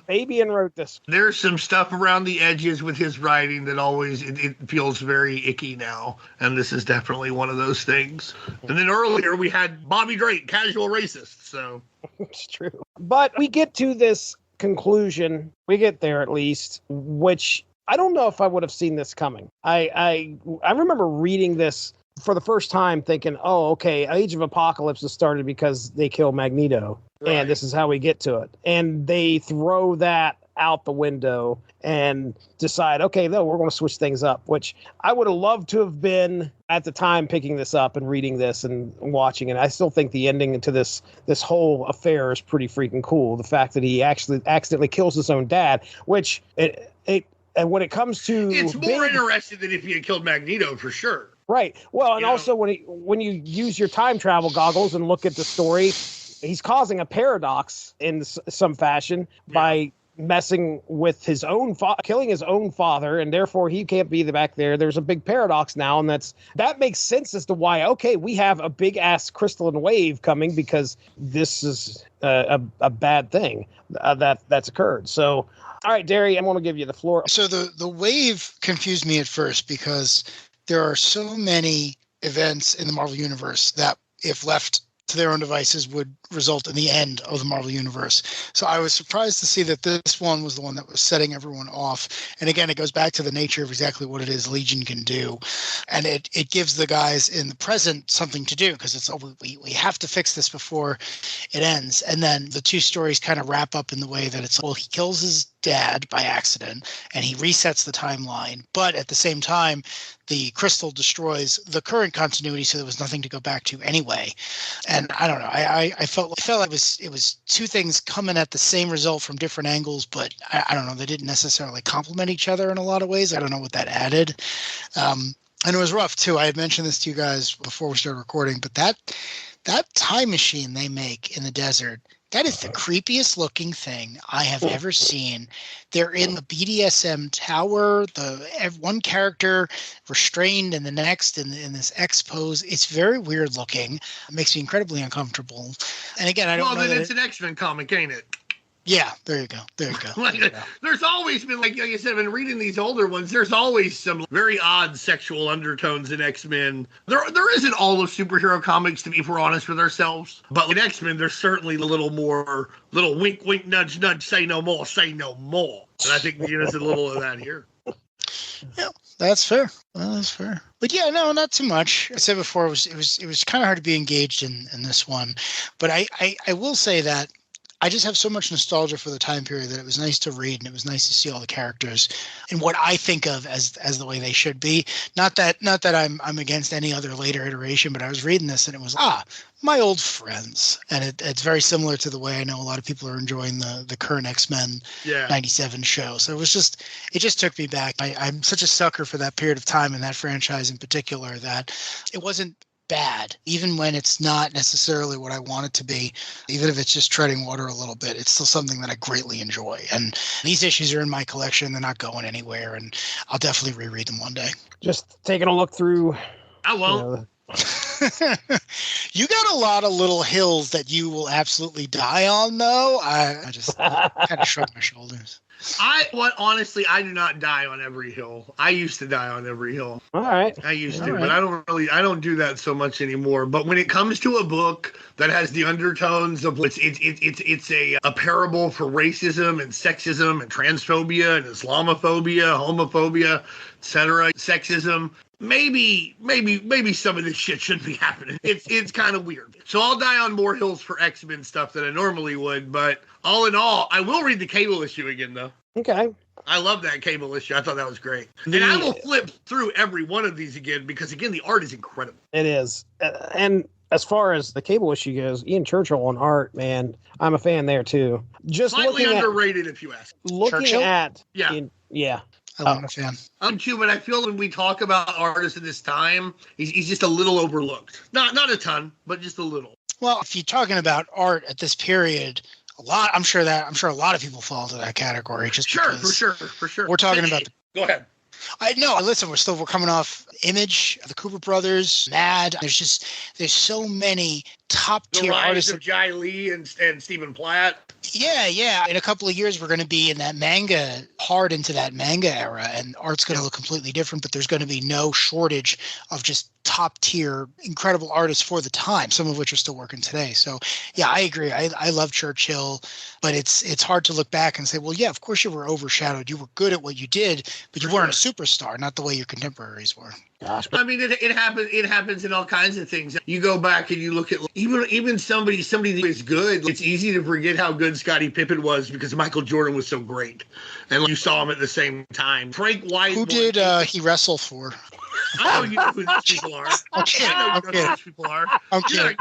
Fabian wrote this. There's some stuff around the edges with his writing that always it feels very icky now, and this is definitely one of those things. And then earlier we had Bobby Drake, casual racist. So it's true. But we get to this conclusion, we get there at least, which I don't know if I would have seen this coming. I remember reading this for the first time thinking, oh, okay, Age of Apocalypse has started because they kill Magneto, right, and this is how we get to it. And they throw that out the window and decide, okay, no, we're going to switch things up, which I would have loved to have been at the time picking this up and reading this and watching it. I still think the ending to this whole affair is pretty freaking cool. The fact that he actually accidentally kills his own dad, which and when it comes to, it's more interesting than if he had killed Magneto for sure. Right. Well, and also when you use your time travel goggles and look at the story, he's causing a paradox in some fashion by messing with his own killing his own father, and therefore he can't be back there. There's a big paradox now, and that makes sense as to why, okay, we have a big ass crystalline wave coming because this is a bad thing that's occurred. So, all right, Darry, I'm going to give you the floor. So the wave confused me at first because there are so many events in the Marvel Universe that, if left to their own devices, would result in the end of the Marvel Universe. So I was surprised to see that this one was the one that was setting everyone off. And again, it goes back to the nature of exactly what it is Legion can do. And it gives the guys in the present something to do, because it's, we have to fix this before it ends. And then the two stories kind of wrap up in the way that it's, well, he kills his dad by accident and he resets the timeline. But at the same time, the crystal destroys the current continuity, so there was nothing to go back to anyway. And I don't know. I felt like it was two things coming at the same result from different angles, but I don't know. They didn't necessarily complement each other in a lot of ways. I don't know what that added. And it was rough too. I had mentioned this to you guys before we started recording, but That time machine they make in the desert, that is the creepiest looking thing I have ever seen. They're in the BDSM tower, one character restrained and the next in this X pose. It's very weird looking. It makes me incredibly uncomfortable. And again, I don't know. Well, then it's an X-Men comic, ain't it? Yeah, there you go. There's always been, like I said, I've been reading these older ones. There's always some very odd sexual undertones in X-Men. There isn't all of superhero comics, if we're honest with ourselves. But in X-Men, there's certainly a little wink, wink, nudge, nudge, say no more, say no more. And I think there's a little of that here. Yeah, that's fair. Well, that's fair. But yeah, no, not too much. I said before, it was kind of hard to be engaged in this one. But I will say that I just have so much nostalgia for the time period that it was nice to read, and it was nice to see all the characters and what I think of as the way they should be. Not that I'm against any other later iteration, but I was reading this and it was my old friends, and it's very similar to the way I know a lot of people are enjoying the current X-Men 97 show. So it just took me back. I'm such a sucker for that period of time and that franchise in particular that it wasn't bad, even when it's not necessarily what I want it to be, even if it's just treading water a little bit. It's still something that I greatly enjoy. And these issues are in my collection. They're not going anywhere, and I'll definitely reread them one day. Just taking a look through. I won't. You You got a lot of little hills that you will absolutely die on, though. I just kind of shrug my shoulders. Honestly, I do not die on every hill. I used to die on every hill. All right. I used to, but I don't do that so much anymore. But when it comes to a book that has the undertones of it's a parable for racism and sexism and transphobia and Islamophobia, homophobia, etc., sexism, maybe some of this shit shouldn't be happening. It's kind of weird. So I'll die on more hills for X-Men stuff than I normally would, but all in all, I will read the Cable issue again, though. Okay. I love that Cable issue. I thought that was great. And I will flip through every one of these again because, again, the art is incredible. It is. And as far as the Cable issue goes, Ian Churchill on art, man, I'm a fan there, too. Just slightly underrated, if you ask. Looking Churchill? at... Yeah. I'm a fan. I'm too, but I feel when we talk about artists in this time, he's just a little overlooked. Not a ton, but just a little. Well, if you're talking about art at this period, I'm sure a lot of people fall into that category. Just for sure. We're talking about. Go ahead. I know. Listen, we're coming off Image, the Cooper brothers, Mad. There's so many top tier artists. The rise of Jai Lee and Stephen Platt. Yeah. In a couple of years, we're going to be in that manga, hard into that manga era, and art's going to look completely different, but there's going to be no shortage of just top tier, incredible artists for the time, some of which are still working today. So yeah, I agree. I love Churchill, but it's hard to look back and say, well, yeah, of course you were overshadowed. You were good at what you did, but you weren't a superstar, not the way your contemporaries were. Gosh. I mean, it happens in all kinds of things. You go back and you look at even somebody who is good. It's easy to forget how good Scottie Pippen was because Michael Jordan was so great, and you saw him at the same time. Frank White. Who did he wrestle for? I know you know who these people are. I'm kidding.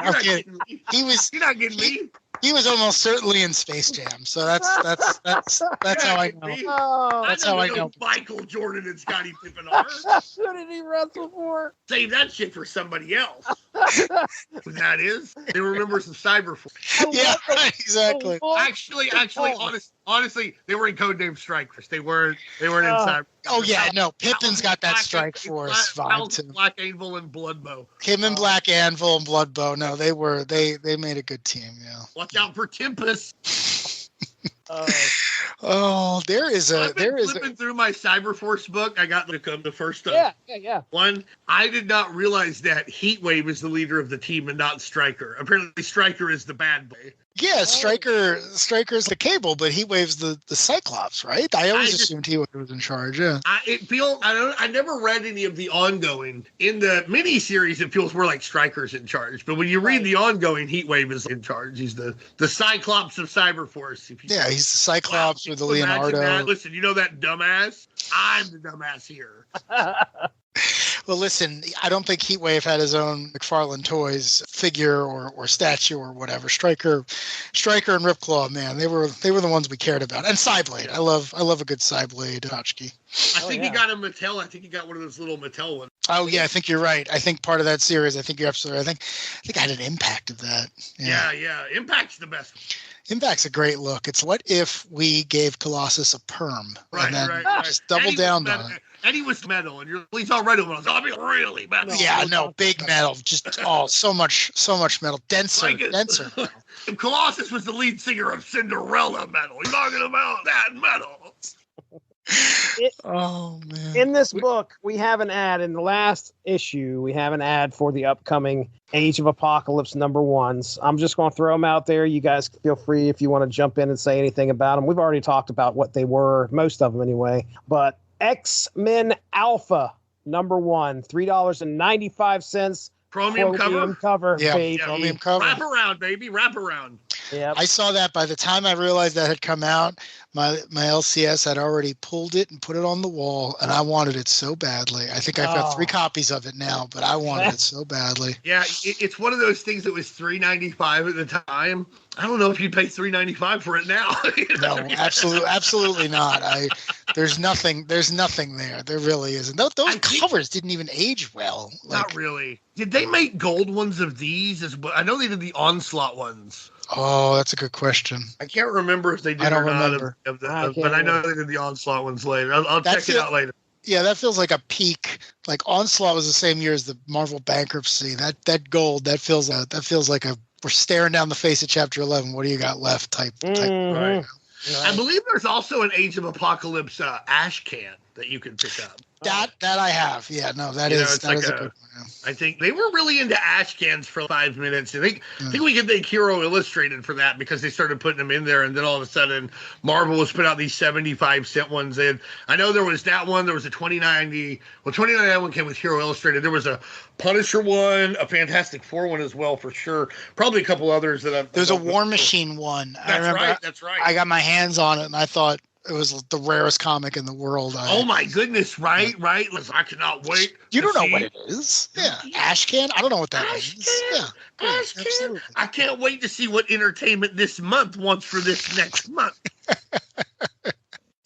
You're not getting me. He was almost certainly in Space Jam, so that's how I know. Oh, that's how I know. Michael Jordan and Scottie Pippen are. Who did he wrestle for? Save that shit for somebody else. That is. They were members of Cyberforce. Yeah, exactly. Actually, honestly, they were in Codename Strikers. They weren't in Cyberforce. Oh yeah, no. Pippin's got that Strike Force vibe too. Black Anvil and Bloodbow. Him and Black Anvil and Bloodbow. No, they made a good team. Yeah. Watch out for Tempest. Flipping through my Cyberforce book. I got the first one. I did not realize that Heatwave is the leader of the team and not Stryker. Apparently, Stryker is the bad boy. Yeah, Stryker's the Cable, but Heatwave's the Cyclops, right? I always assumed Heatwave was in charge. Yeah. I never read any of the ongoing. In the miniseries, it feels more like Stryker's in charge. But when you read the ongoing, Heatwave is in charge. He's the Cyclops of Cyberforce. He's the Cyclops with the Leonardo. Listen, you know that dumbass? I'm the dumbass here. Well, listen, I don't think Heatwave had his own McFarlane Toys figure or statue or whatever. Stryker and Ripclaw, man, they were the ones we cared about. And Cyblade, I love a good Cyblade tchotchke. I think he got a Mattel. I think he got one of those little Mattel ones. Oh yeah, I think you're right. I think part of that series. I think you're absolutely right. I think I had an Impact of that. Yeah. Impact's the best. Impact's a great look. It's what if we gave Colossus a perm and then just double down on it. Eddie was metal, and he's all right with I mean, really metal. Big metal. Just so much metal. Denser. If Colossus was the lead singer of Cinderella metal, you're talking about that metal. Oh man! In this book, we have an ad. In the last issue, we have an ad for the upcoming Age of Apocalypse #1s. I'm just going to throw them out there. You guys feel free if you want to jump in and say anything about them. We've already talked about what they were, most of them anyway. But X-Men Alpha #1, $3.95. Chromium cover. Yeah, chromium cover. Wrap around, baby. Wrap around. Yeah. I saw that. By the time I realized that had come out, my LCS had already pulled it and put it on the wall, and I wanted it so badly. I think I've got 3 copies of it now, but I wanted it so badly. Yeah, it's one of those things that was $3.95 at the time. I don't know if you'd pay $3.95 for it now. No, absolutely not. There's nothing there. There really isn't. Those covers didn't even age well. Not really. Did they make gold ones of these as well? I know they did the Onslaught ones. Oh, that's a good question. I can't remember if they did or not. But I know they did the Onslaught ones later. I'll check it out later. Yeah, that feels like a peak. Like Onslaught was the same year as the Marvel bankruptcy. That gold, that feels like we're staring down the face of Chapter 11. What do you got left? Type. Right. I believe there's also an Age of Apocalypse ash can that you can pick up. That I have. Yeah, no, that is a good one. Yeah. I think they were really into ash cans for 5 minutes. I think we could thank Hero Illustrated for that because they started putting them in there, and then all of a sudden Marvel was put out these 75-cent ones. And I know there was that one. There was a 2090. Well, 2099 one came with Hero Illustrated. There was a Punisher one, a Fantastic Four one as well for sure. Probably a couple others that There's a War Machine one. That's right. I got my hands on it, and I thought it was the rarest comic in the world. Oh my goodness! Right. Listen, I cannot wait. You don't know what it is? Yeah, Ashcan. I don't know what that is. Yeah, Ashcan. I can't wait to see what entertainment this month wants for this next month.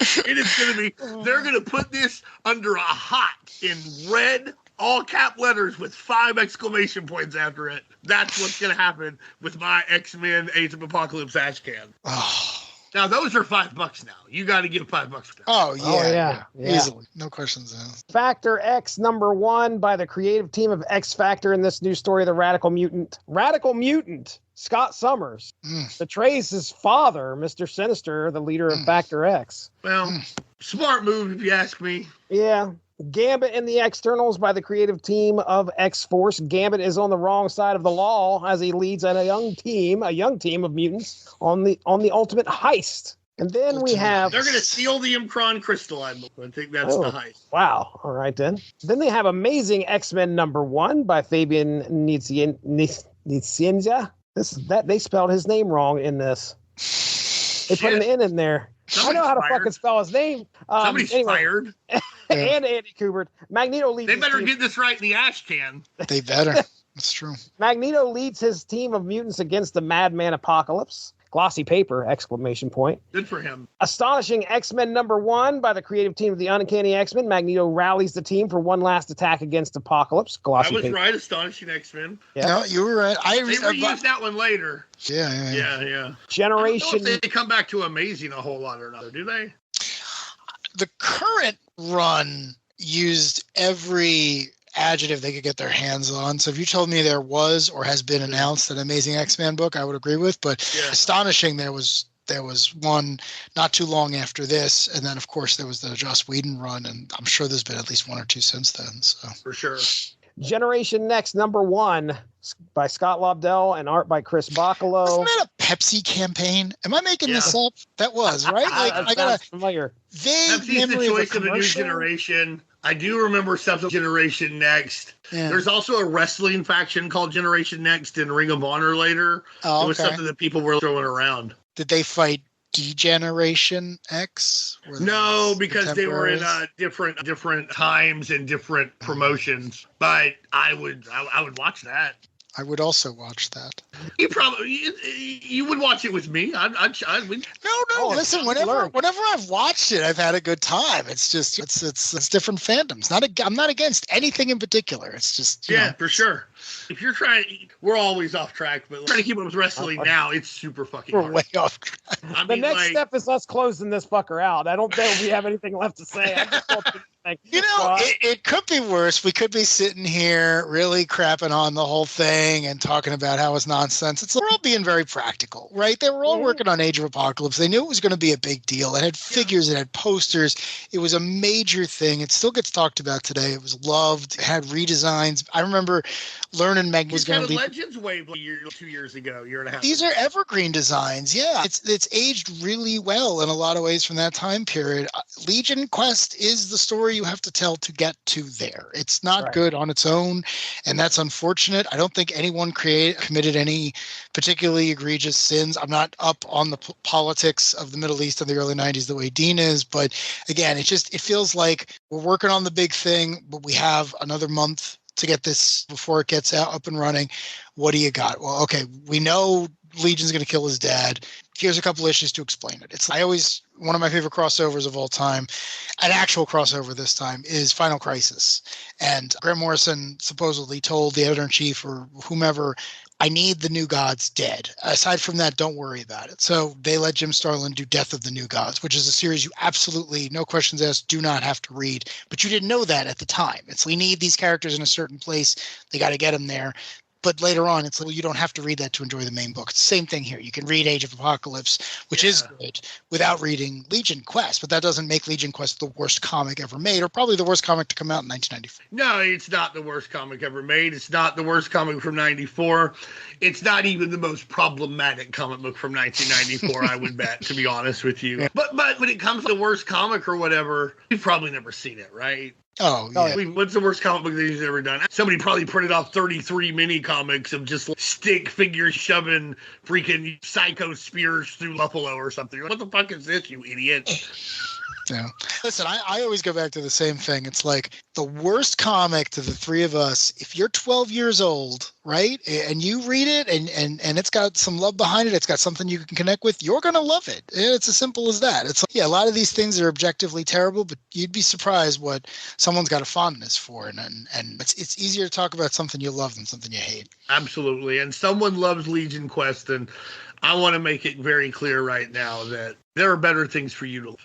It is going to be. They're going to put this under a hot in red all cap letters with 5 exclamation points after it. That's what's going to happen with my X-Men Age of Apocalypse Ashcan. Oh. Now, those are $5 now. You got to give $5 for that. Oh, yeah. Easily. No questions asked. Factor X #1 by the creative team of X Factor in this new story, The Radical Mutant. Radical Mutant, Scott Summers, betrays his father, Mr. Sinister, the leader of Factor X. Well, smart move if you ask me. Yeah. Gambit in the Externals by the creative team of X-Force. Gambit is on the wrong side of the law as he leads a young team of mutants on the ultimate heist. And then we have... They're going to steal the Imcron crystalline. I think that's the heist. Wow. All right, then. Then they have Amazing X-Men #1 by Fabian Nicieza. They spelled his name wrong in this. They put an N in there. I know how to fucking spell his name. Somebody's fired. And Andy Kubert. Magneto leads. They better get this right in the ash can. They better. That's true. Magneto leads his team of mutants against the Madman Apocalypse. Glossy paper! ! Good for him. Astonishing X-Men #1 by the creative team of the Uncanny X-Men. Magneto rallies the team for one last attack against Apocalypse. Glossy paper. Right. Astonishing X-Men. Yeah. No, you were right. They reused that one later. Yeah. Generation. I don't know if they come back to Amazing a whole lot or not. Do they? The current run used every adjective they could get their hands on. So if you told me there was or has been announced an Amazing X-Men book, I would agree with. But Astonishing, there was one not too long after this, and then of course there was the Joss Whedon run, and I'm sure there's been at least 1 or 2 since then. So for sure. Generation Next #1 by Scott Lobdell and art by Chris Bacalo. Wasn't that a Pepsi campaign? Am I making this up? That was, right? Like I got a familiar. vague Pepsi's memory the choice of of a new generation. I do remember stuff of Generation Next. Yeah. There's also a wrestling faction called Generation Next in Ring of Honor later. It was something that people were throwing around. Did they fight D-Generation X? No, because they were in different times and different promotions. But I would watch that. I would also watch that. You would watch it with me. No. Listen, whenever I've watched it, I've had a good time. It's just it's different fandoms. I'm not against anything in particular. It's just for sure. If you're trying, we're always off track, but trying to keep up with wrestling now, it's super fucking hard. We're way off track. The next step is us closing this fucker out. I don't think we have anything left to say. It could be worse. We could be sitting here really crapping on the whole thing and talking about how it's nonsense. We're all being very practical, right? They were all working on Age of Apocalypse. They knew it was going to be a big deal. It had figures, it had posters. It was a major thing. It still gets talked about today. It was loved. It had redesigns. I remember learning Meg was going to be Legends Wave 2 years ago, year and a half. These are evergreen designs. Yeah, it's aged really well in a lot of ways from that time period. Legion Quest is the story you have to tell to get to there. It's not good on its own, and that's unfortunate. I don't think anyone committed any particularly egregious sins. I'm not up on the politics of the Middle East in the early 90s the way Dean is, but again, it feels like we're working on the big thing, but we have another month to get this before it gets up and running. What do you got? Well, okay, we know Legion's going to kill his dad. Here's a couple issues to explain it. One of my favorite crossovers of all time, an actual crossover this time, is Final Crisis. And Grant Morrison supposedly told the editor-in-chief or whomever, I need the New Gods dead. Aside from that, don't worry about it. So they let Jim Starlin do Death of the New Gods, which is a series you absolutely, no questions asked, do not have to read. But you didn't know that at the time. We need these characters in a certain place. They got to get them there. But later on, it's you don't have to read that to enjoy the main book. It's the same thing here. You can read Age of Apocalypse, which is good, without reading Legion Quest. But that doesn't make Legion Quest the worst comic ever made, or probably the worst comic to come out in 1994. No, it's not the worst comic ever made. It's not the worst comic from 94. It's not even the most problematic comic book from 1994, I would bet, to be honest with you. But when it comes to the worst comic or whatever, you've probably never seen it, right? Oh, yeah. What's the worst comic book that he's ever done? Somebody probably printed off 33 mini comics of just stick figures shoving freaking psycho spears through Buffalo or something. What the fuck is this, you idiot? Yeah. Listen, I always go back to the same thing. It's like the worst comic to the three of us, if you're 12 years old, right, and you read it and it's got some love behind it, it's got something you can connect with, you're going to love it. It's as simple as that. It's a lot of these things are objectively terrible, but you'd be surprised what someone's got a fondness for. And it's easier to talk about something you love than something you hate. Absolutely. And someone loves Legion Quest, and I want to make it very clear right now that there are better things for you to love.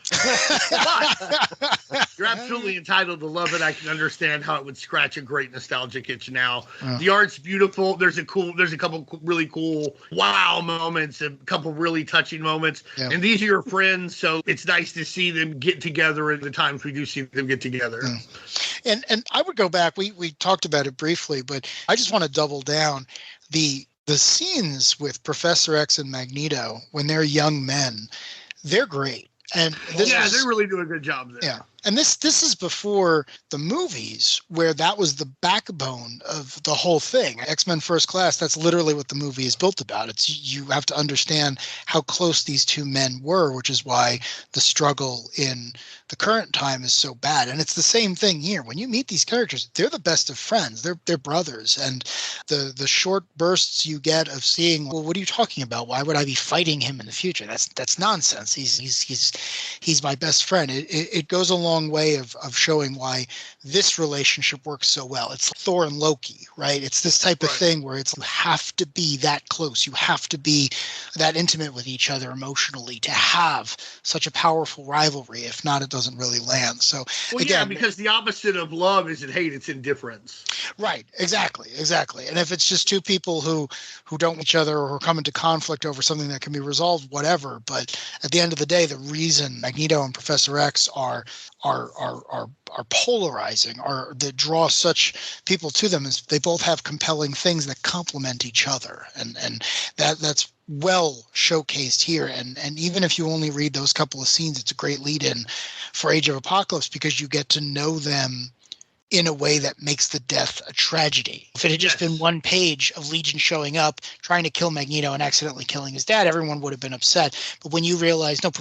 But you're absolutely entitled to love it. I can understand how it would scratch a great nostalgic itch now. The art's beautiful. There's a couple really cool wow moments, a couple really touching moments. Yeah. And these are your friends, so it's nice to see them get together in the times we do see them get together. And I would go back. We talked about it briefly, but I just want to double down. The scenes with Professor X and Magneto when they're young men, they're great. And they really do a good job there. Yeah. And this is before the movies, where that was the backbone of the whole thing. X-Men First Class, that's literally what the movie is built about. It's you have to understand how close these two men were, which is why the struggle in the current time is so bad. And it's the same thing here. When you meet these characters, they're the best of friends. They're brothers. And the short bursts you get of seeing, well, what are you talking about? Why would I be fighting him in the future? That's nonsense. He's my best friend. It goes along way of showing why this relationship works so well. It's Thor and Loki, right? It's this type of thing where you have to be that close. You have to be that intimate with each other emotionally to have such a powerful rivalry. If not, it doesn't really land. So again, because the opposite of love isn't hate, it's indifference. Right. Exactly. And if it's just two people who don't like each other or come into conflict over something that can be resolved, whatever. But at the end of the day, the reason Magneto and Professor X are polarizing, that draw such people to them, is they both have compelling things that complement each other, and that's well showcased here. And even if you only read those couple of scenes, it's a great lead-in for Age of Apocalypse, because you get to know them in a way that makes the death a tragedy. If it had just been one page of Legion showing up, trying to kill Magneto and accidentally killing his dad, everyone would have been upset. But when you realize, no,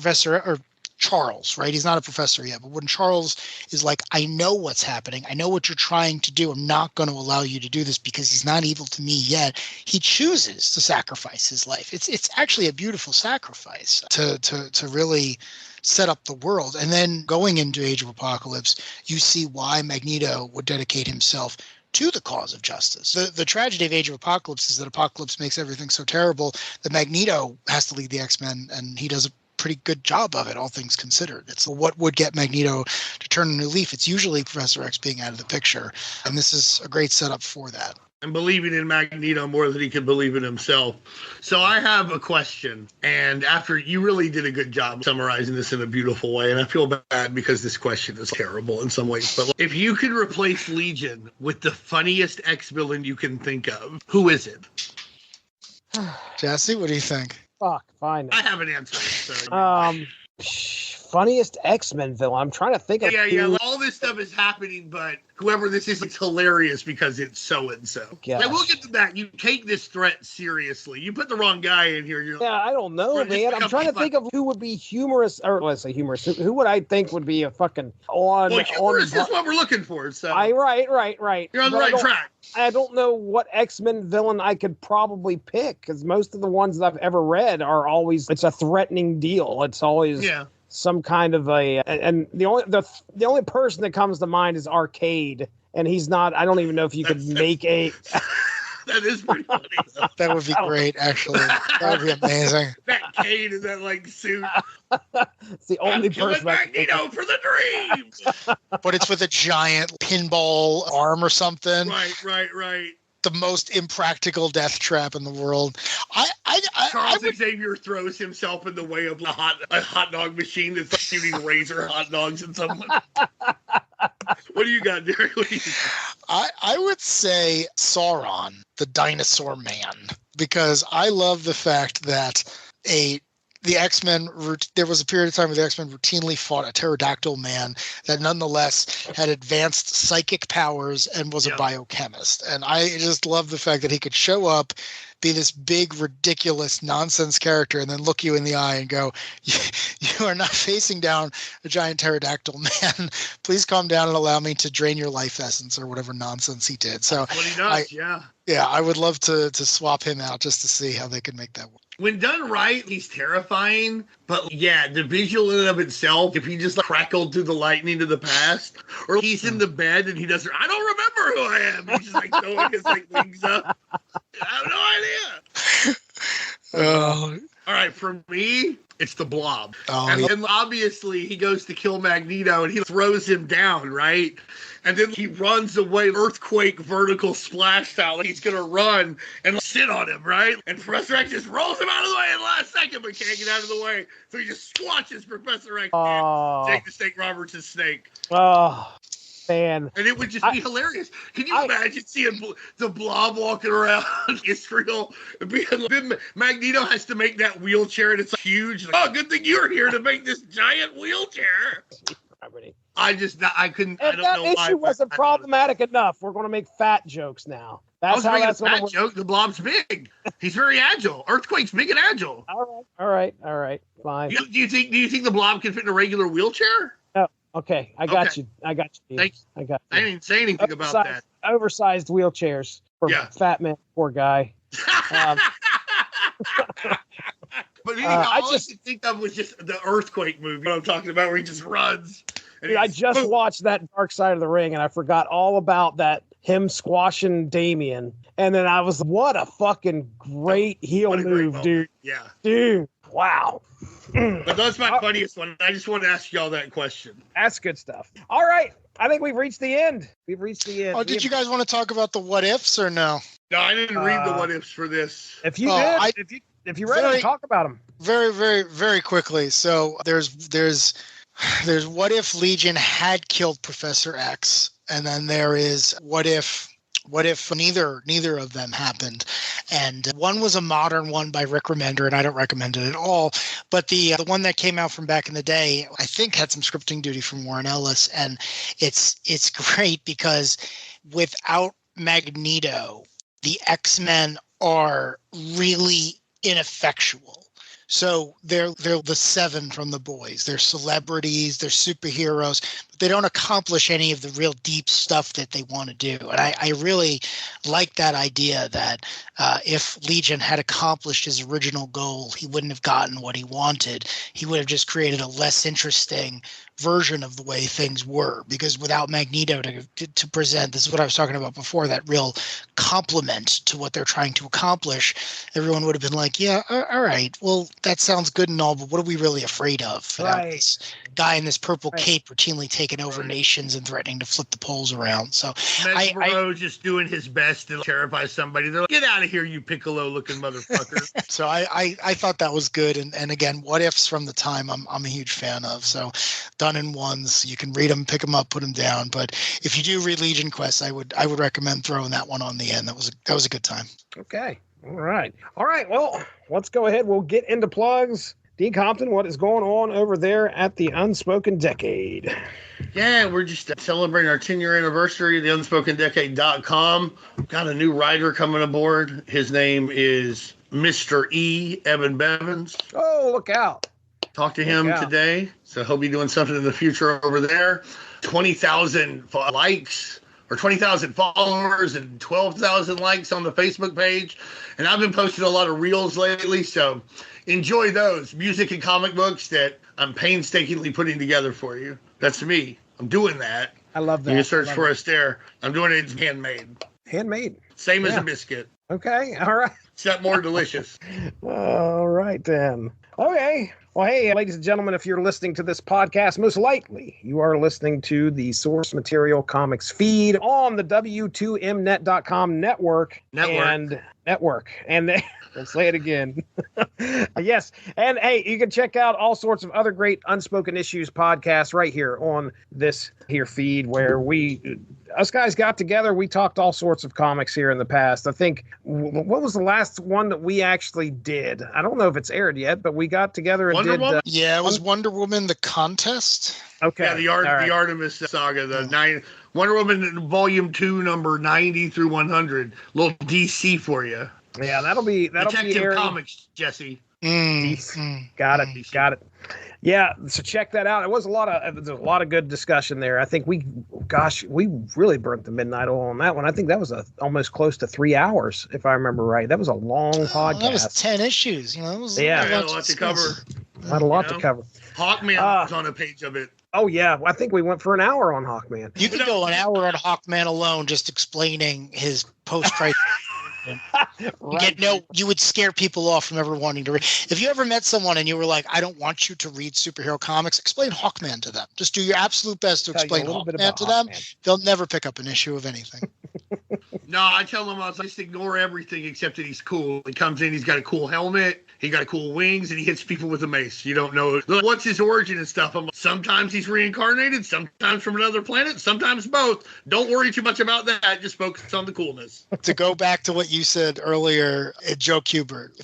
Charles, right? He's not a professor yet, but when Charles is like, I know what's happening. I know what you're trying to do. I'm not going to allow you to do this because he's not evil to me yet. He chooses to sacrifice his life. It's actually a beautiful sacrifice to really set up the world. And then going into Age of Apocalypse, you see why Magneto would dedicate himself to the cause of justice. The tragedy of Age of Apocalypse is that Apocalypse makes everything so terrible that Magneto has to lead the X-Men, and he does a pretty good job of it, all things considered. It's what would get Magneto to turn a new leaf. It's usually Professor X being out of the picture, and this is a great setup for that. And believing in Magneto more than he could believe in himself. So I have a question, and after you really did a good job summarizing this in a beautiful way, and I feel bad because this question is terrible in some ways, but if you could replace Legion with the funniest X-villain you can think of, who is it? Jesse, what do you think? Fuck, fine. I have an answer. So. Funniest X-Men villain. I'm trying to think of. Yeah. All this stuff is happening, but whoever this is, it's hilarious because it's so and so. Gosh. Now we'll get to that. You take this threat seriously. You put the wrong guy in here. Yeah, I don't know, man. I'm trying to think of who would be humorous, or let's say humorous. Who would I think would be a fucking on? Well, humorous is what we're looking for. So right. You're on the right track. I don't know what X-Men villain I could probably pick because most of the ones that I've ever read are always it's a threatening deal. It's always some kind of and the only person that comes to mind is Arcade, and he's not. I don't even know if you could make a. That is pretty funny. That would be great, actually. That would be amazing. That Cade in that suit. It's the only person. Magneto for the dreams. But it's with a giant pinball arm or something. Right. The most impractical death trap in the world. Charles Xavier throws himself in the way of a hot dog machine that's shooting razor hot dogs at someone. What do you got, Darry? I would say Sauron, the dinosaur man, because I love the fact that the X-Men, there was a period of time where the X-Men routinely fought a pterodactyl man that nonetheless had advanced psychic powers and was a biochemist. And I just love the fact that he could show up, be this big, ridiculous nonsense character, and then look you in the eye and go, you are not facing down a giant pterodactyl man. Please calm down and allow me to drain your life essence or whatever nonsense he did. So what he does, Yeah, I would love to swap him out just to see how they could make that work. When done right, he's terrifying. But the visual in and of itself, if he just crackled through the lightning to the past, or he's in the bed and he doesn't, I don't remember who I am. He's just throwing his wings up. I have no idea. All right, for me, it's the Blob. And obviously, he goes to kill Magneto and he throws him down, right? And then he runs away, earthquake, vertical splash style. Like he's going to run and sit on him, right? And Professor X just rolls him out of the way in the last second, but can't get out of the way. So he just swatches Professor X. Jake the Snake Roberts' snake. Oh, man. And it would just be hilarious. Can you imagine seeing the Blob walking around Israel? Then Magneto has to make that wheelchair, and it's huge. Like, oh, good thing you're here to make this giant wheelchair. I couldn't. I don't know why. That issue wasn't problematic enough. We're going to make fat jokes now. That's how that's a fat joke. The Blob's big. He's very agile. Earthquake's big and agile. All right. Fine. Do you think the Blob can fit in a regular wheelchair? Oh, okay. I got you. Thanks. I didn't say anything about that. Oversized wheelchairs for fat man, poor guy. But all I could think of was just the Earthquake movie. What I'm talking about, where he just runs. Dude, I just watched that Dark Side of the Ring, and I forgot all about that. Him squashing Damien, and then I was, what a fucking great heel move, dude. Yeah, dude. Wow. But that's my funniest one. I just wanted to ask y'all that question. That's good stuff. All right. I think we've reached the end. Oh, did you guys want to talk about the what ifs or no? No, I didn't read the what ifs for this. If you did, if you read them, talk about them. Very, very, very quickly. So there's what if Legion had killed Professor X, and then there is what if neither of them happened. And one was a modern one by Rick Remender, and I don't recommend it at all. But the one that came out from back in the day, I think had some scripting duty from Warren Ellis, and it's great because without Magneto, the X-Men are really ineffectual. So they're the seven from The Boys. They're celebrities, they're superheroes, but they don't accomplish any of the real deep stuff that they want to do. And I really like that idea that if Legion had accomplished his original goal, he wouldn't have gotten what he wanted. He would have just created a less interesting version of the way things were, because without Magneto to present, this is what I was talking about before, that real complement to what they're trying to accomplish, everyone would have been like, yeah, all right, well, that sounds good and all, but what are we really afraid of? Right. This guy in this purple cape routinely taking over nations and threatening to flip the poles around. So Mesmero just doing his best to terrify somebody. They're like, get out of here, you Piccolo-looking motherfucker. So I thought that was good. And again, what ifs from the time I'm a huge fan of. So done in ones, you can read them, pick them up, put them down. But if you do read Legion Quest, I would recommend throwing that one on the end. That was a good time. Okay. All right. Well, let's go ahead. We'll get into plugs. Dean Compton, what is going on over there at the Unspoken Decade? Yeah, we're just celebrating our 10-year anniversary of the UnspokenDecade.com. Got a new writer coming aboard. His name is Mr. E. Evan Bevins. Oh, look out. Talked to him today, so he'll be doing something in the future over there. 20,000 likes or 20,000 followers and 12,000 likes on the Facebook page. And I've been posting a lot of reels lately, so enjoy those. Music and comic books that I'm painstakingly putting together for you. That's me. I'm doing that. I love that. You can search for us there. I'm doing it. It's handmade. Handmade. Same as a biscuit. Okay. All right. Except more delicious. All right, then. Okay. Well, hey, ladies and gentlemen, if you're listening to this podcast, most likely you are listening to the Source Material Comics feed on the W2Mnet.com network. And let's say it again. Yes. And hey, you can check out all sorts of other great Unspoken Issues podcasts right here on this here feed, where us guys got together. We talked all sorts of comics here in the past. I think, what was the last one that we actually did? I don't know if it's aired yet, but we got together and Wonder did. Woman? Yeah, it was Wonder Woman, the contest. Okay. Yeah, the Artemis saga, Wonder Woman Volume 2, number 90 through 100. Little DC for you. Yeah, that'll be Detective Comics, Jesse. Got it. Yeah, so check that out. It was a lot of good discussion there. I think we really burnt the midnight oil on that one. I think that was almost close to 3 hours, if I remember right. That was a long podcast. That was 10 issues. It was a lot to cover. Had a lot to cover. Hawkman was on a page of it. Oh yeah, I think we went for an hour on Hawkman. You could go an hour on Hawkman alone, just explaining his post-crisis. Right. You would scare people off from ever wanting to read. If you ever met someone and you were like, I don't want you to read superhero comics, explain Hawkman to them. Just do your absolute best to explain Hawkman to them. They'll never pick up an issue of anything. No, I tell them I just ignore everything except that he's cool. He comes in, he's got a cool helmet, he got cool wings, and he hits people with a mace. You don't know what's his origin and stuff. Sometimes he's reincarnated, sometimes from another planet, sometimes both. Don't worry too much about that. Just focus on the coolness. To go back to what you said earlier, Joe Kubert.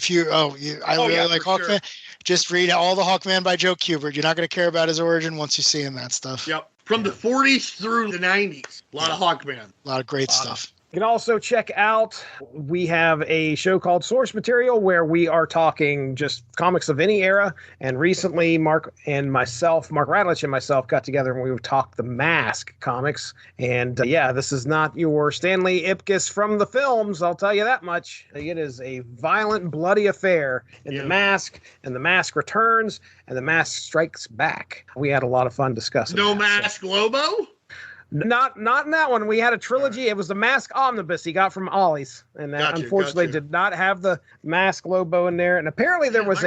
I really like Hawkman. Sure. Just read all the Hawkman by Joe Kubert. You're not going to care about his origin once you see him that stuff. Yep. From the 40s through the 90s. A lot of Hawkman. A lot of great stuff. You can also check out, we have a show called Source Material where we are talking just comics of any era. And recently, Mark Radlich and myself got together and we talked the Mask comics. And this is not your Stanley Ipkiss from the films, I'll tell you that much. It is a violent, bloody affair in The Mask, and The Mask returns, and The Mask strikes back. We had a lot of fun discussing No Mask Lobo? Not in that one. We had a trilogy. It was the Mask Omnibus he got from Ollie's, and unfortunately did not have the Mask Lobo in there. And apparently there was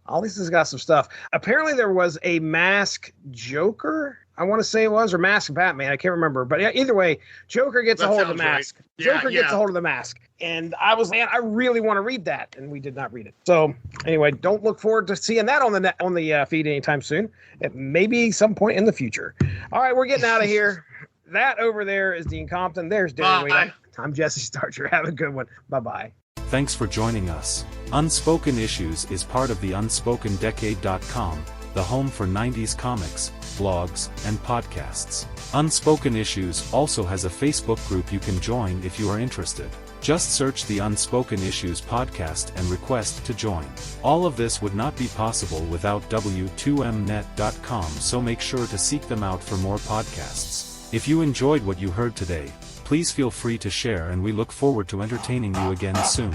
Ollie's has got some stuff. Apparently there was a Mask Joker, I want to say it was, or Mask Batman. I can't remember. But yeah, either way, Joker gets a hold of the Mask. Right. Joker gets a hold of the Mask. And I was, I really want to read that, and we did not read it. So anyway, don't look forward to seeing that on the feed anytime soon. It may be some point in the future. All right, we're getting out of here. That over there is Dean Compton. There's Darry. I'm Jesse Starcher. Have a good one. Bye-bye. Thanks for joining us. Unspoken Issues is part of the UnspokenDecade.com, the home for 90s comics, blogs, and podcasts. Unspoken Issues also has a Facebook group you can join if you are interested. Just search the Unspoken Issues podcast and request to join. All of this would not be possible without w2mnet.com, so make sure to seek them out for more podcasts. If you enjoyed what you heard today, please feel free to share, and we look forward to entertaining you again soon.